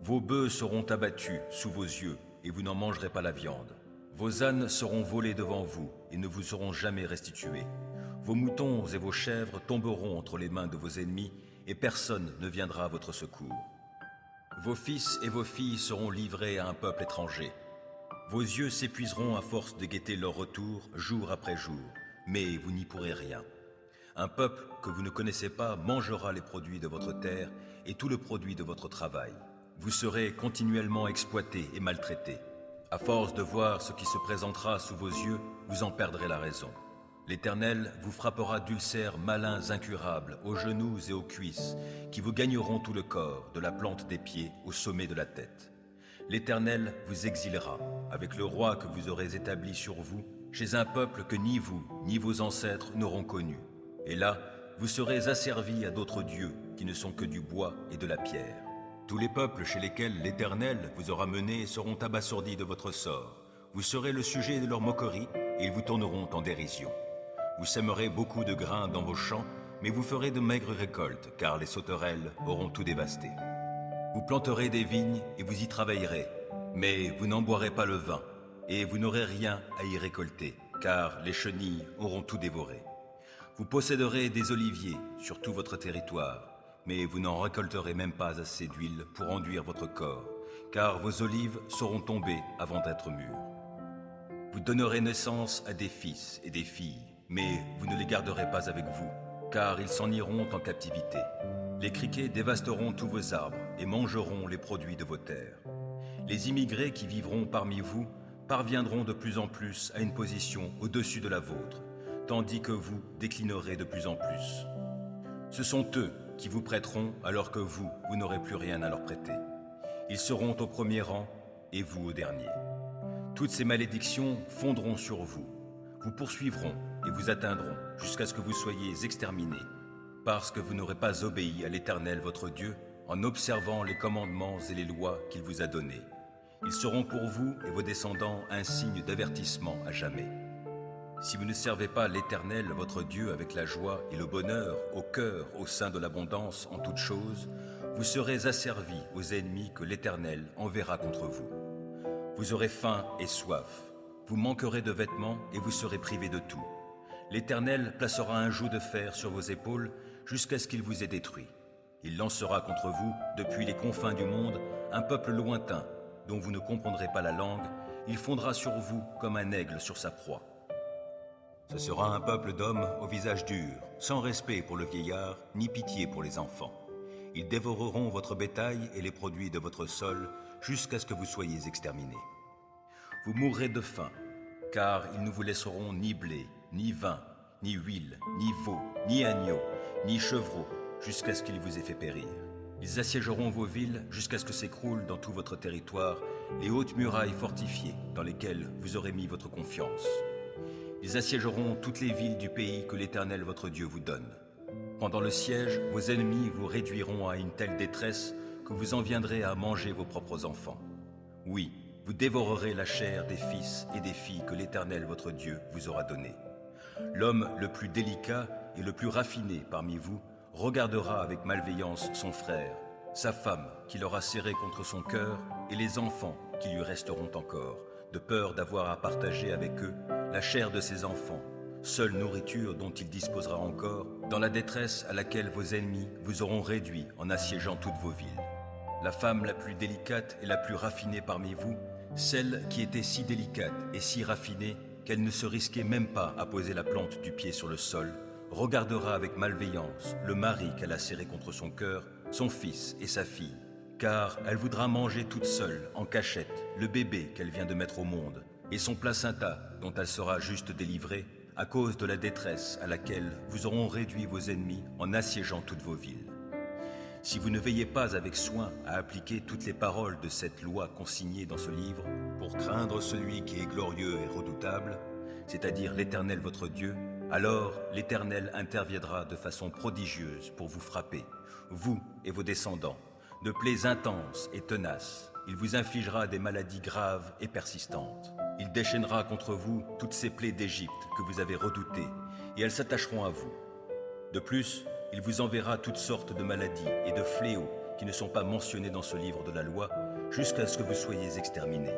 Vos bœufs seront abattus sous vos yeux, et vous n'en mangerez pas la viande. Vos ânes seront volés devant vous, et ne vous seront jamais restitués. Vos moutons et vos chèvres tomberont entre les mains de vos ennemis, et personne ne viendra à votre secours. Vos fils et vos filles seront livrés à un peuple étranger. Vos yeux s'épuiseront à force de guetter leur retour jour après jour, mais vous n'y pourrez rien. Un peuple que vous ne connaissez pas mangera les produits de votre terre et tout le produit de votre travail. Vous serez continuellement exploités et maltraités. À force de voir ce qui se présentera sous vos yeux, vous en perdrez la raison. L'Éternel vous frappera d'ulcères malins incurables aux genoux et aux cuisses, qui vous gagneront tout le corps, de la plante des pieds au sommet de la tête. L'Éternel vous exilera, avec le roi que vous aurez établi sur vous, chez un peuple que ni vous, ni vos ancêtres n'auront connu. Et là, vous serez asservis à d'autres dieux, qui ne sont que du bois et de la pierre. Tous les peuples chez lesquels l'Éternel vous aura menés seront abasourdis de votre sort. Vous serez le sujet de leur moquerie, et ils vous tourneront en dérision. Vous sèmerez beaucoup de grains dans vos champs, mais vous ferez de maigres récoltes, car les sauterelles auront tout dévasté. Vous planterez des vignes et vous y travaillerez, mais vous n'en boirez pas le vin, et vous n'aurez rien à y récolter, car les chenilles auront tout dévoré. Vous posséderez des oliviers sur tout votre territoire, mais vous n'en récolterez même pas assez d'huile pour enduire votre corps, car vos olives seront tombées avant d'être mûres. Vous donnerez naissance à des fils et des filles, mais vous ne les garderez pas avec vous, car ils s'en iront en captivité. Les criquets dévasteront tous vos arbres et mangeront les produits de vos terres. Les immigrés qui vivront parmi vous parviendront de plus en plus à une position au-dessus de la vôtre, tandis que vous déclinerez de plus en plus. Ce sont eux qui vous prêteront alors que vous n'aurez plus rien à leur prêter. Ils seront au premier rang et vous au dernier. Toutes ces malédictions fondront sur vous, vous poursuivront et vous atteindront jusqu'à ce que vous soyez exterminés, parce que vous n'aurez pas obéi à l'Éternel votre Dieu en observant les commandements et les lois qu'il vous a donnés. Ils seront pour vous et vos descendants un signe d'avertissement à jamais. Si vous ne servez pas l'Éternel votre Dieu avec la joie et le bonheur au cœur au sein de l'abondance en toutes choses, vous serez asservis aux ennemis que l'Éternel enverra contre vous. Vous aurez faim et soif, vous manquerez de vêtements et vous serez privés de tout. L'Éternel placera un joug de fer sur vos épaules jusqu'à ce qu'il vous ait détruit. Il lancera contre vous, depuis les confins du monde, un peuple lointain, dont vous ne comprendrez pas la langue. Il fondra sur vous comme un aigle sur sa proie. Ce sera un peuple d'hommes au visage dur, sans respect pour le vieillard, ni pitié pour les enfants. Ils dévoreront votre bétail et les produits de votre sol jusqu'à ce que vous soyez exterminés. Vous mourrez de faim, car ils ne vous laisseront ni blé, ni vin, ni huile, ni veau, ni agneau, ni chevreau, jusqu'à ce qu'ils vous aient fait périr. Ils assiégeront vos villes jusqu'à ce que s'écroulent dans tout votre territoire les hautes murailles fortifiées dans lesquelles vous aurez mis votre confiance. Ils assiégeront toutes les villes du pays que l'Éternel votre Dieu vous donne. Pendant le siège, vos ennemis vous réduiront à une telle détresse que vous en viendrez à manger vos propres enfants. Oui, vous dévorerez la chair des fils et des filles que l'Éternel votre Dieu vous aura donnés. L'homme le plus délicat et le plus raffiné parmi vous regardera avec malveillance son frère, sa femme qui l'aura serré contre son cœur et les enfants qui lui resteront encore, de peur d'avoir à partager avec eux la chair de ses enfants, seule nourriture dont il disposera encore, dans la détresse à laquelle vos ennemis vous auront réduit en assiégeant toutes vos villes. La femme la plus délicate et la plus raffinée parmi vous, celle qui était si délicate et si raffinée qu'elle ne se risquait même pas à poser la plante du pied sur le sol, regardera avec malveillance le mari qu'elle a serré contre son cœur, son fils et sa fille, car elle voudra manger toute seule, en cachette, le bébé qu'elle vient de mettre au monde, et son placenta dont elle sera juste délivrée, à cause de la détresse à laquelle vous auront réduit vos ennemis en assiégeant toutes vos villes. Si vous ne veillez pas avec soin à appliquer toutes les paroles de cette loi consignée dans ce livre, pour craindre celui qui est glorieux et redoutable, c'est-à-dire l'Éternel votre Dieu, alors l'Éternel interviendra de façon prodigieuse pour vous frapper, vous et vos descendants, de plaies intenses et tenaces. Il vous infligera des maladies graves et persistantes. Il déchaînera contre vous toutes ces plaies d'Égypte que vous avez redoutées, et elles s'attacheront à vous. De plus, il vous enverra toutes sortes de maladies et de fléaux qui ne sont pas mentionnés dans ce livre de la loi, jusqu'à ce que vous soyez exterminés.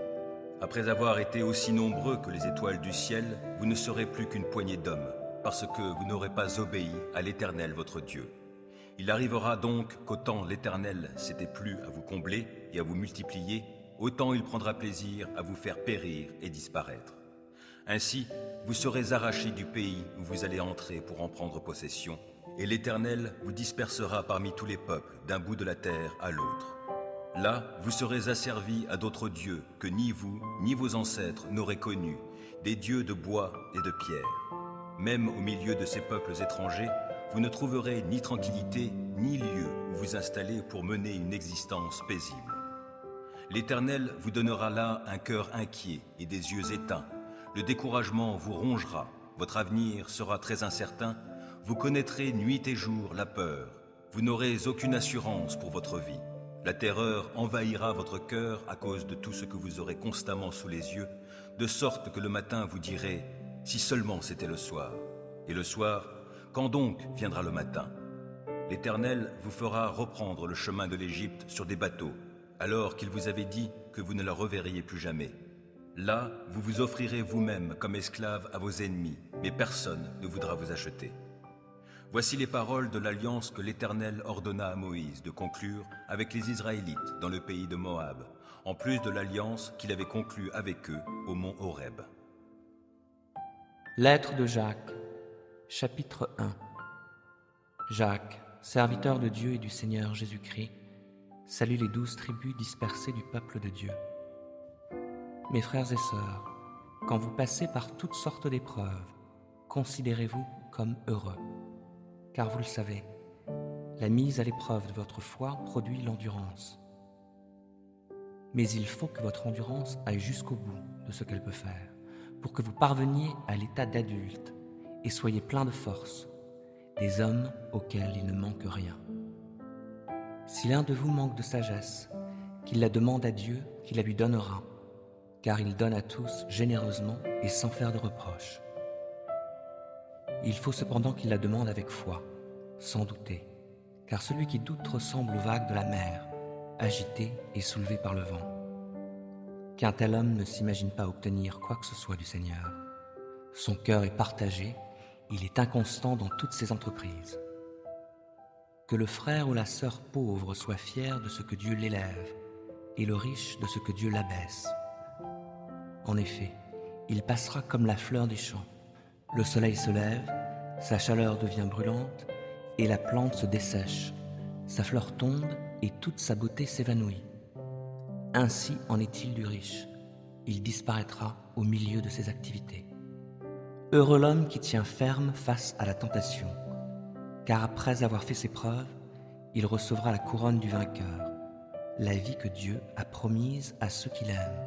Après avoir été aussi nombreux que les étoiles du ciel, vous ne serez plus qu'une poignée d'hommes, parce que vous n'aurez pas obéi à l'Éternel votre Dieu. Il arrivera donc qu'autant l'Éternel s'était plu à vous combler et à vous multiplier, autant il prendra plaisir à vous faire périr et disparaître. Ainsi, vous serez arrachés du pays où vous allez entrer pour en prendre possession, et l'Éternel vous dispersera parmi tous les peuples d'un bout de la terre à l'autre. Là, vous serez asservis à d'autres dieux que ni vous, ni vos ancêtres n'auraient connus, des dieux de bois et de pierre. Même au milieu de ces peuples étrangers, vous ne trouverez ni tranquillité, ni lieu où vous installer pour mener une existence paisible. L'Éternel vous donnera là un cœur inquiet et des yeux éteints. Le découragement vous rongera, votre avenir sera très incertain, vous connaîtrez nuit et jour la peur. Vous n'aurez aucune assurance pour votre vie. La terreur envahira votre cœur à cause de tout ce que vous aurez constamment sous les yeux, de sorte que le matin vous direz « si seulement c'était le soir ». Et le soir, quand donc viendra le matin? L'Éternel vous fera reprendre le chemin de l'Égypte sur des bateaux, alors qu'il vous avait dit que vous ne la reverriez plus jamais. Là, vous vous offrirez vous-même comme esclave à vos ennemis, mais personne ne voudra vous acheter. Voici les paroles de l'alliance que l'Éternel ordonna à Moïse de conclure avec les Israélites dans le pays de Moab, en plus de l'alliance qu'il avait conclue avec eux au mont Horeb. Lettre de Jacques, chapitre 1. Jacques, serviteur de Dieu et du Seigneur Jésus-Christ, salue les 12 tribus dispersées du peuple de Dieu. Mes frères et sœurs, quand vous passez par toutes sortes d'épreuves, considérez-vous comme heureux. Car vous le savez, la mise à l'épreuve de votre foi produit l'endurance. Mais il faut que votre endurance aille jusqu'au bout de ce qu'elle peut faire, pour que vous parveniez à l'état d'adulte et soyez plein de force, des hommes auxquels il ne manque rien. Si l'un de vous manque de sagesse, qu'il la demande à Dieu, qui la lui donnera, car il donne à tous généreusement et sans faire de reproches. Il faut cependant qu'il la demande avec foi, sans douter, car celui qui doute ressemble aux vagues de la mer, agité et soulevé par le vent. Qu'un tel homme ne s'imagine pas obtenir quoi que ce soit du Seigneur. Son cœur est partagé, il est inconstant dans toutes ses entreprises. Que le frère ou la sœur pauvre soit fier de ce que Dieu l'élève, et le riche de ce que Dieu l'abaisse. En effet, il passera comme la fleur des champs. Le soleil se lève, sa chaleur devient brûlante, et la plante se dessèche. Sa fleur tombe, et toute sa beauté s'évanouit. Ainsi en est-il du riche. Il disparaîtra au milieu de ses activités. Heureux l'homme qui tient ferme face à la tentation, car après avoir fait ses preuves, il recevra la couronne du vainqueur, la vie que Dieu a promise à ceux qui l'aiment.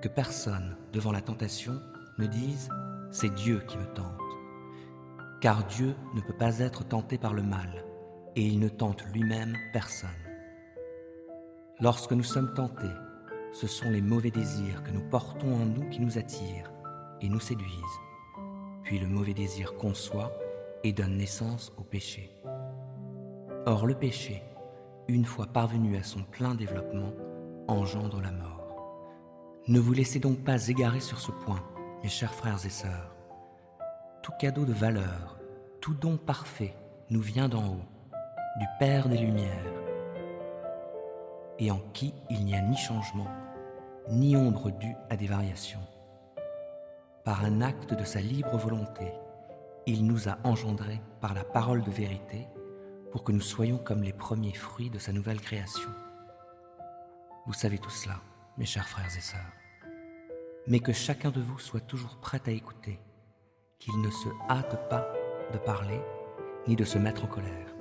Que personne, devant la tentation, ne dise « c'est Dieu qui me tente », car Dieu ne peut pas être tenté par le mal, et il ne tente lui-même personne. Lorsque nous sommes tentés, ce sont les mauvais désirs que nous portons en nous qui nous attirent et nous séduisent. Puis le mauvais désir conçoit et donne naissance au péché. Or le péché, une fois parvenu à son plein développement, engendre la mort. Ne vous laissez donc pas égarer sur ce point, mes chers frères et sœurs. Tout cadeau de valeur, tout don parfait nous vient d'en haut, du Père des Lumières, et en qui il n'y a ni changement, ni ombre due à des variations. Par un acte de sa libre volonté, il nous a engendrés par la parole de vérité pour que nous soyons comme les premiers fruits de sa nouvelle création. Vous savez tout cela, mes chers frères et sœurs. Mais que chacun de vous soit toujours prêt à écouter, qu'il ne se hâte pas de parler ni de se mettre en colère.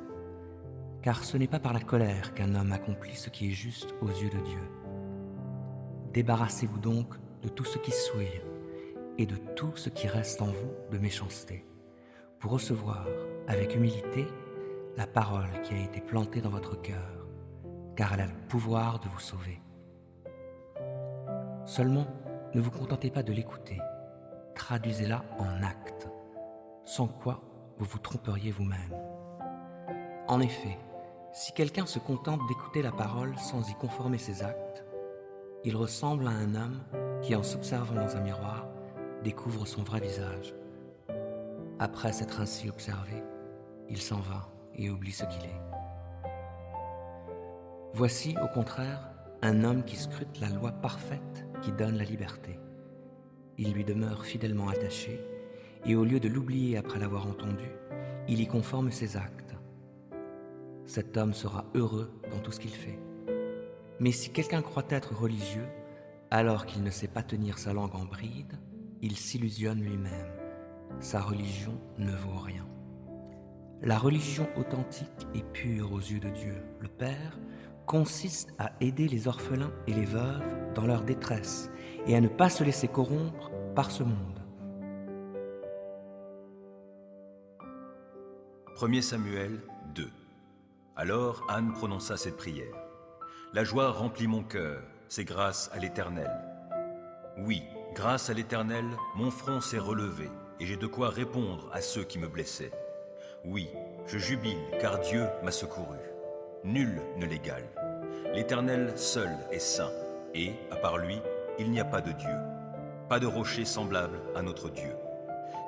Car ce n'est pas par la colère qu'un homme accomplit ce qui est juste aux yeux de Dieu. Débarrassez-vous donc de tout ce qui souille et de tout ce qui reste en vous de méchanceté, pour recevoir avec humilité la parole qui a été plantée dans votre cœur, car elle a le pouvoir de vous sauver. Seulement, ne vous contentez pas de l'écouter, traduisez-la en actes, sans quoi vous vous tromperiez vous-même. En effet, si quelqu'un se contente d'écouter la parole sans y conformer ses actes, il ressemble à un homme qui, en s'observant dans un miroir, découvre son vrai visage. Après s'être ainsi observé, il s'en va et oublie ce qu'il est. Voici, au contraire, un homme qui scrute la loi parfaite qui donne la liberté. Il lui demeure fidèlement attaché, et au lieu de l'oublier après l'avoir entendu, il y conforme ses actes. Cet homme sera heureux dans tout ce qu'il fait. Mais si quelqu'un croit être religieux, alors qu'il ne sait pas tenir sa langue en bride, il s'illusionne lui-même. sa religion ne vaut rien. La religion authentique et pure aux yeux de Dieu, le Père, consiste à aider les orphelins et les veuves dans leur détresse et à ne pas se laisser corrompre par ce monde. 1 Samuel 2. Alors Anne prononça cette prière. La joie remplit mon cœur, c'est grâce à l'Éternel. Oui, grâce à l'Éternel, mon front s'est relevé, et j'ai de quoi répondre à ceux qui me blessaient. Oui, je jubile, car Dieu m'a secouru. Nul ne l'égale. L'Éternel seul est saint, et, à part lui, il n'y a pas de Dieu. Pas de rocher semblable à notre Dieu.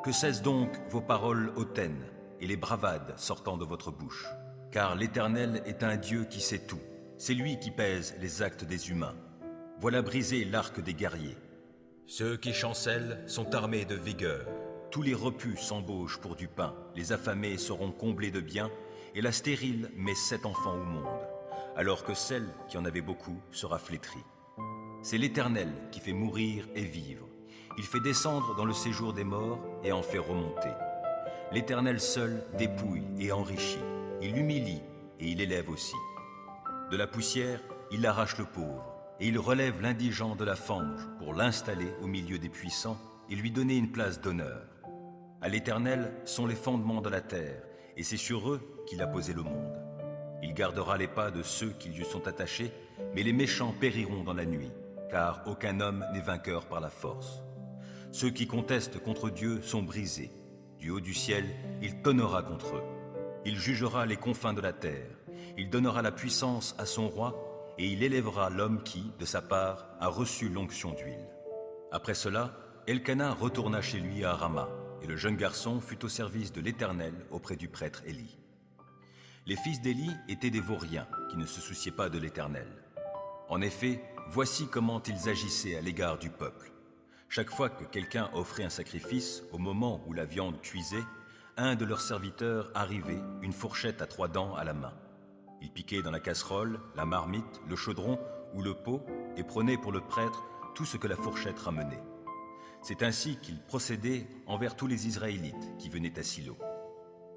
Que cessent donc vos paroles hautaines et les bravades sortant de votre bouche. Car l'Éternel est un Dieu qui sait tout. C'est lui qui pèse les actes des humains. Voilà brisé l'arc des guerriers. Ceux qui chancellent sont armés de vigueur. Tous les repus s'embauchent pour du pain. Les affamés seront comblés de biens, et la stérile met 7 enfants au monde, alors que celle qui en avait beaucoup sera flétrie. C'est l'Éternel qui fait mourir et vivre. Il fait descendre dans le séjour des morts et en fait remonter. L'Éternel seul dépouille et enrichit. Il humilie et il élève aussi. De la poussière, il arrache le pauvre, et il relève l'indigent de la fange pour l'installer au milieu des puissants et lui donner une place d'honneur. À l'Éternel sont les fondements de la terre, et c'est sur eux qu'il a posé le monde. Il gardera les pas de ceux qui lui sont attachés, mais les méchants périront dans la nuit, car aucun homme n'est vainqueur par la force. Ceux qui contestent contre Dieu sont brisés. Du haut du ciel, il tonnera contre eux. Il jugera les confins de la terre. Il donnera la puissance à son roi, et il élèvera l'homme qui, de sa part, a reçu l'onction d'huile. Après cela, Elkana retourna chez lui à Rama, et le jeune garçon fut au service de l'Éternel auprès du prêtre Élie. Les fils d'Élie étaient des vauriens qui ne se souciaient pas de l'Éternel. En effet, voici comment ils agissaient à l'égard du peuple. Chaque fois que quelqu'un offrait un sacrifice, au moment où la viande cuisait, un de leurs serviteurs arrivait, une fourchette à 3 dents à la main. Il piquait dans la casserole, la marmite, le chaudron ou le pot et prenait pour le prêtre tout ce que la fourchette ramenait. C'est ainsi qu'il procédait envers tous les Israélites qui venaient à Silo.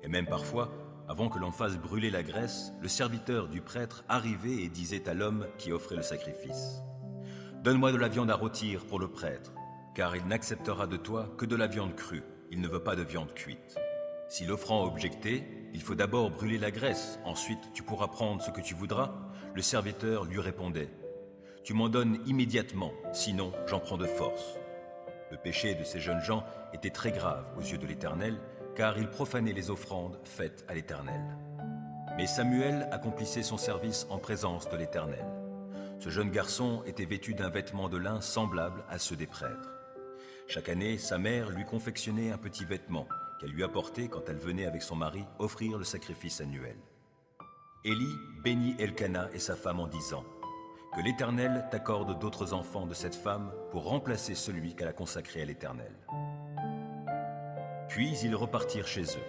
Et même parfois, avant que l'on fasse brûler la graisse, le serviteur du prêtre arrivait et disait à l'homme qui offrait le sacrifice : « Donne-moi de la viande à rôtir pour le prêtre, car il n'acceptera de toi que de la viande crue, il ne veut pas de viande cuite. Si l'offrant objectait, il faut d'abord brûler la graisse, ensuite tu pourras prendre ce que tu voudras. » Le serviteur lui répondait : « Tu m'en donnes immédiatement, sinon j'en prends de force. » Le péché de ces jeunes gens était très grave aux yeux de l'Éternel, car ils profanaient les offrandes faites à l'Éternel. Mais Samuel accomplissait son service en présence de l'Éternel. Ce jeune garçon était vêtu d'un vêtement de lin semblable à ceux des prêtres. Chaque année, sa mère lui confectionnait un petit vêtement qu'elle lui apportait quand elle venait avec son mari offrir le sacrifice annuel. Élie bénit Elkana et sa femme en disant : « Que l'Éternel t'accorde d'autres enfants de cette femme pour remplacer celui qu'elle a consacré à l'Éternel. » Puis ils repartirent chez eux.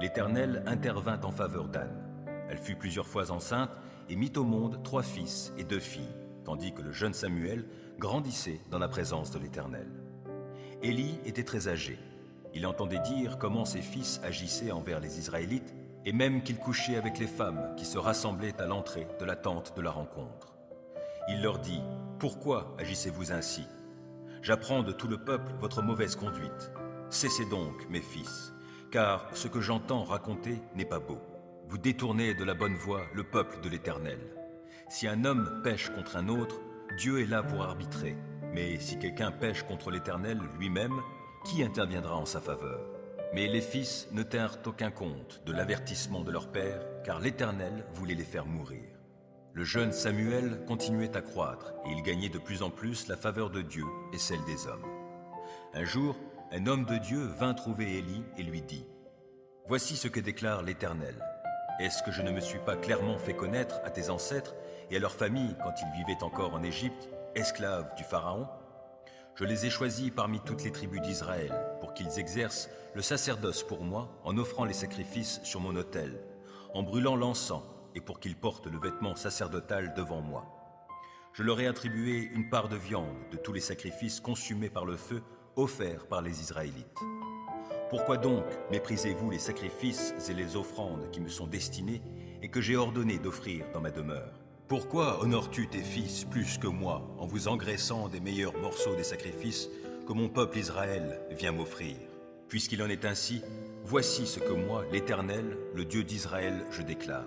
L'Éternel intervint en faveur d'Anne. Elle fut plusieurs fois enceinte et mit au monde 3 fils et 2 filles, tandis que le jeune Samuel grandissait dans la présence de l'Éternel. Élie était très âgé. Il entendait dire comment ses fils agissaient envers les Israélites et même qu'ils couchaient avec les femmes qui se rassemblaient à l'entrée de la tente de la rencontre. Il leur dit : « Pourquoi agissez-vous ainsi ? J'apprends de tout le peuple votre mauvaise conduite. Cessez donc, mes fils, car ce que j'entends raconter n'est pas beau. Vous détournez de la bonne voie le peuple de l'Éternel. Si un homme pêche contre un autre, Dieu est là pour arbitrer. Mais si quelqu'un pêche contre l'Éternel lui-même, qui interviendra en sa faveur ? Mais les fils ne tinrent aucun compte de l'avertissement de leur père, car l'Éternel voulait les faire mourir. Le jeune Samuel continuait à croître, et il gagnait de plus en plus la faveur de Dieu et celle des hommes. Un jour, un homme de Dieu vint trouver Élie et lui dit : « Voici ce que déclare l'Éternel. Est-ce que je ne me suis pas clairement fait connaître à tes ancêtres et à leurs familles quand ils vivaient encore en Égypte, esclaves du Pharaon ? Je les ai choisis parmi toutes les tribus d'Israël pour qu'ils exercent le sacerdoce pour moi en offrant les sacrifices sur mon autel, en brûlant l'encens et pour qu'ils portent le vêtement sacerdotal devant moi. Je leur ai attribué une part de viande de tous les sacrifices consumés par le feu offerts par les Israélites. Pourquoi donc méprisez-vous les sacrifices et les offrandes qui me sont destinés et que j'ai ordonné d'offrir dans ma demeure? Pourquoi honores-tu tes fils plus que moi en vous engraissant des meilleurs morceaux des sacrifices que mon peuple Israël vient m'offrir? Puisqu'il en est ainsi, voici ce que moi, l'Éternel, le Dieu d'Israël, je déclare.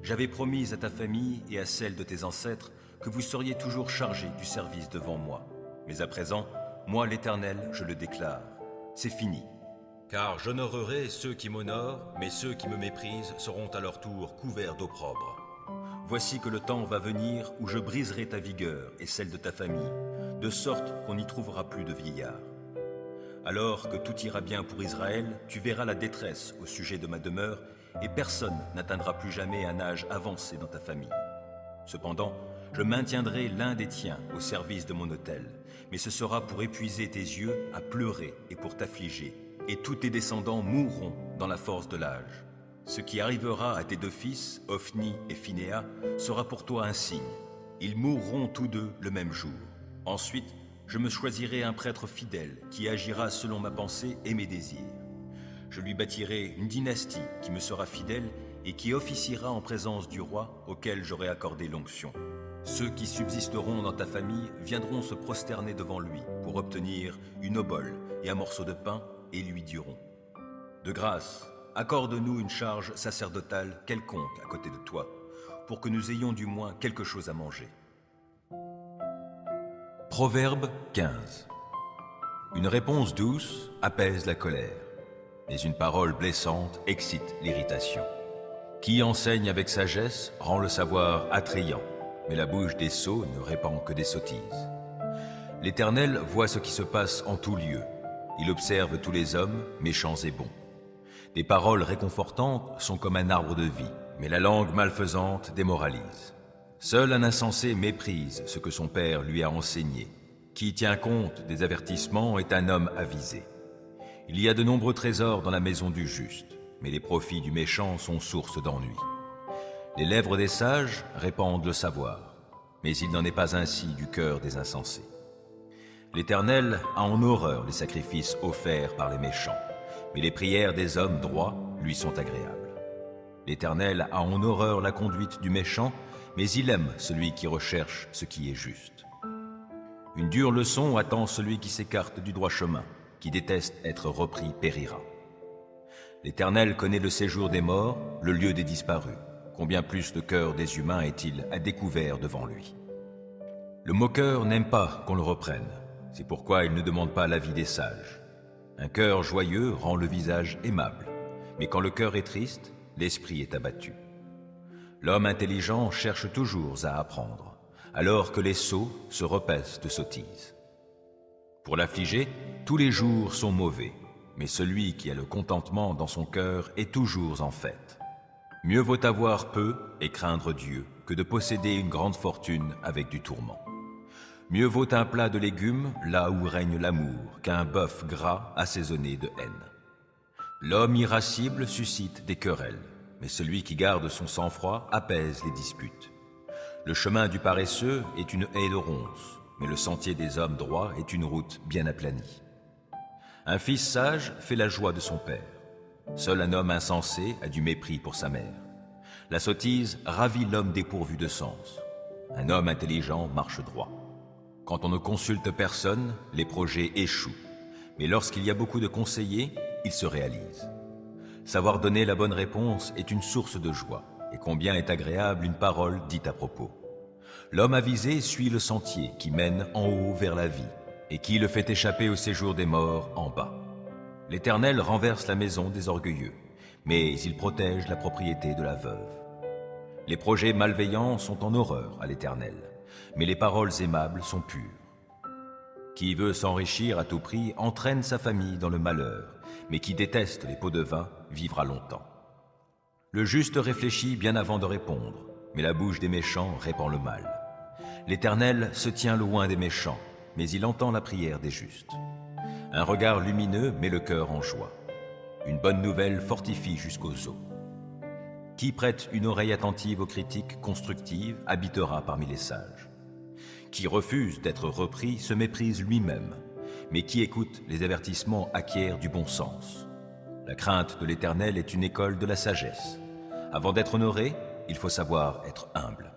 J'avais promis à ta famille et à celle de tes ancêtres que vous seriez toujours chargés du service devant moi. Mais à présent, moi, l'Éternel, je le déclare. C'est fini. Car j'honorerai ceux qui m'honorent, mais ceux qui me méprisent seront à leur tour couverts d'opprobre. Voici que le temps va venir où je briserai ta vigueur et celle de ta famille, de sorte qu'on n'y trouvera plus de vieillards. Alors que tout ira bien pour Israël, tu verras la détresse au sujet de ma demeure, et personne n'atteindra plus jamais un âge avancé dans ta famille. Cependant, je maintiendrai l'un des tiens au service de mon autel, mais ce sera pour épuiser tes yeux à pleurer et pour t'affliger, et tous tes descendants mourront dans la force de l'âge. Ce qui arrivera à tes deux fils, Ophni et Phinéa, sera pour toi un signe. Ils mourront tous deux le même jour. Ensuite, je me choisirai un prêtre fidèle qui agira selon ma pensée et mes désirs. Je lui bâtirai une dynastie qui me sera fidèle et qui officiera en présence du roi auquel j'aurai accordé l'onction. Ceux qui subsisteront dans ta famille viendront se prosterner devant lui pour obtenir une obole et un morceau de pain et lui diront: de grâce, accorde-nous une charge sacerdotale quelconque à côté de toi, pour que nous ayons du moins quelque chose à manger. Proverbe 15. Une réponse douce apaise la colère, mais une parole blessante excite l'irritation. Qui enseigne avec sagesse rend le savoir attrayant, mais la bouche des sots ne répand que des sottises. L'Éternel voit ce qui se passe en tout lieu. Il observe tous les hommes, méchants et bons. Des paroles réconfortantes sont comme un arbre de vie, mais la langue malfaisante démoralise. Seul un insensé méprise ce que son père lui a enseigné. Qui tient compte des avertissements est un homme avisé. Il y a de nombreux trésors dans la maison du juste, mais les profits du méchant sont source d'ennui. Les lèvres des sages répandent le savoir, mais il n'en est pas ainsi du cœur des insensés. L'Éternel a en horreur les sacrifices offerts par les méchants, mais les prières des hommes droits lui sont agréables. L'Éternel a en horreur la conduite du méchant, mais il aime celui qui recherche ce qui est juste. Une dure leçon attend celui qui s'écarte du droit chemin, qui déteste être repris périra. L'Éternel connaît le séjour des morts, le lieu des disparus. Combien plus de cœur des humains est-il à découvert devant lui? Le moqueur n'aime pas qu'on le reprenne, c'est pourquoi il ne demande pas l'avis des sages. Un cœur joyeux rend le visage aimable, mais quand le cœur est triste, l'esprit est abattu. L'homme intelligent cherche toujours à apprendre, alors que les sots se repaissent de sottises. Pour l'affliger, tous les jours sont mauvais, mais celui qui a le contentement dans son cœur est toujours en fête. Mieux vaut avoir peu et craindre Dieu que de posséder une grande fortune avec du tourment. Mieux vaut un plat de légumes là où règne l'amour qu'un bœuf gras assaisonné de haine. L'homme irascible suscite des querelles, mais celui qui garde son sang-froid apaise les disputes. Le chemin du paresseux est une haie de ronces, mais le sentier des hommes droits est une route bien aplanie. Un fils sage fait la joie de son père. Seul un homme insensé a du mépris pour sa mère. La sottise ravit l'homme dépourvu de sens. Un homme intelligent marche droit. Quand on ne consulte personne, les projets échouent. Mais lorsqu'il y a beaucoup de conseillers, ils se réalisent. Savoir donner la bonne réponse est une source de joie, et combien est agréable une parole dite à propos. L'homme avisé suit le sentier qui mène en haut vers la vie, et qui le fait échapper au séjour des morts en bas. L'Éternel renverse la maison des orgueilleux, mais il protège la propriété de la veuve. Les projets malveillants sont en horreur à l'Éternel, mais les paroles aimables sont pures. Qui veut s'enrichir à tout prix entraîne sa famille dans le malheur, mais qui déteste les pots de vin vivra longtemps. Le juste réfléchit bien avant de répondre, mais la bouche des méchants répand le mal. L'Éternel se tient loin des méchants, mais il entend la prière des justes. Un regard lumineux met le cœur en joie. Une bonne nouvelle fortifie jusqu'aux os. Qui prête une oreille attentive aux critiques constructives habitera parmi les sages. Qui refuse d'être repris se méprise lui-même, mais qui écoute les avertissements acquiert du bon sens. La crainte de l'Éternel est une école de la sagesse. Avant d'être honoré, il faut savoir être humble.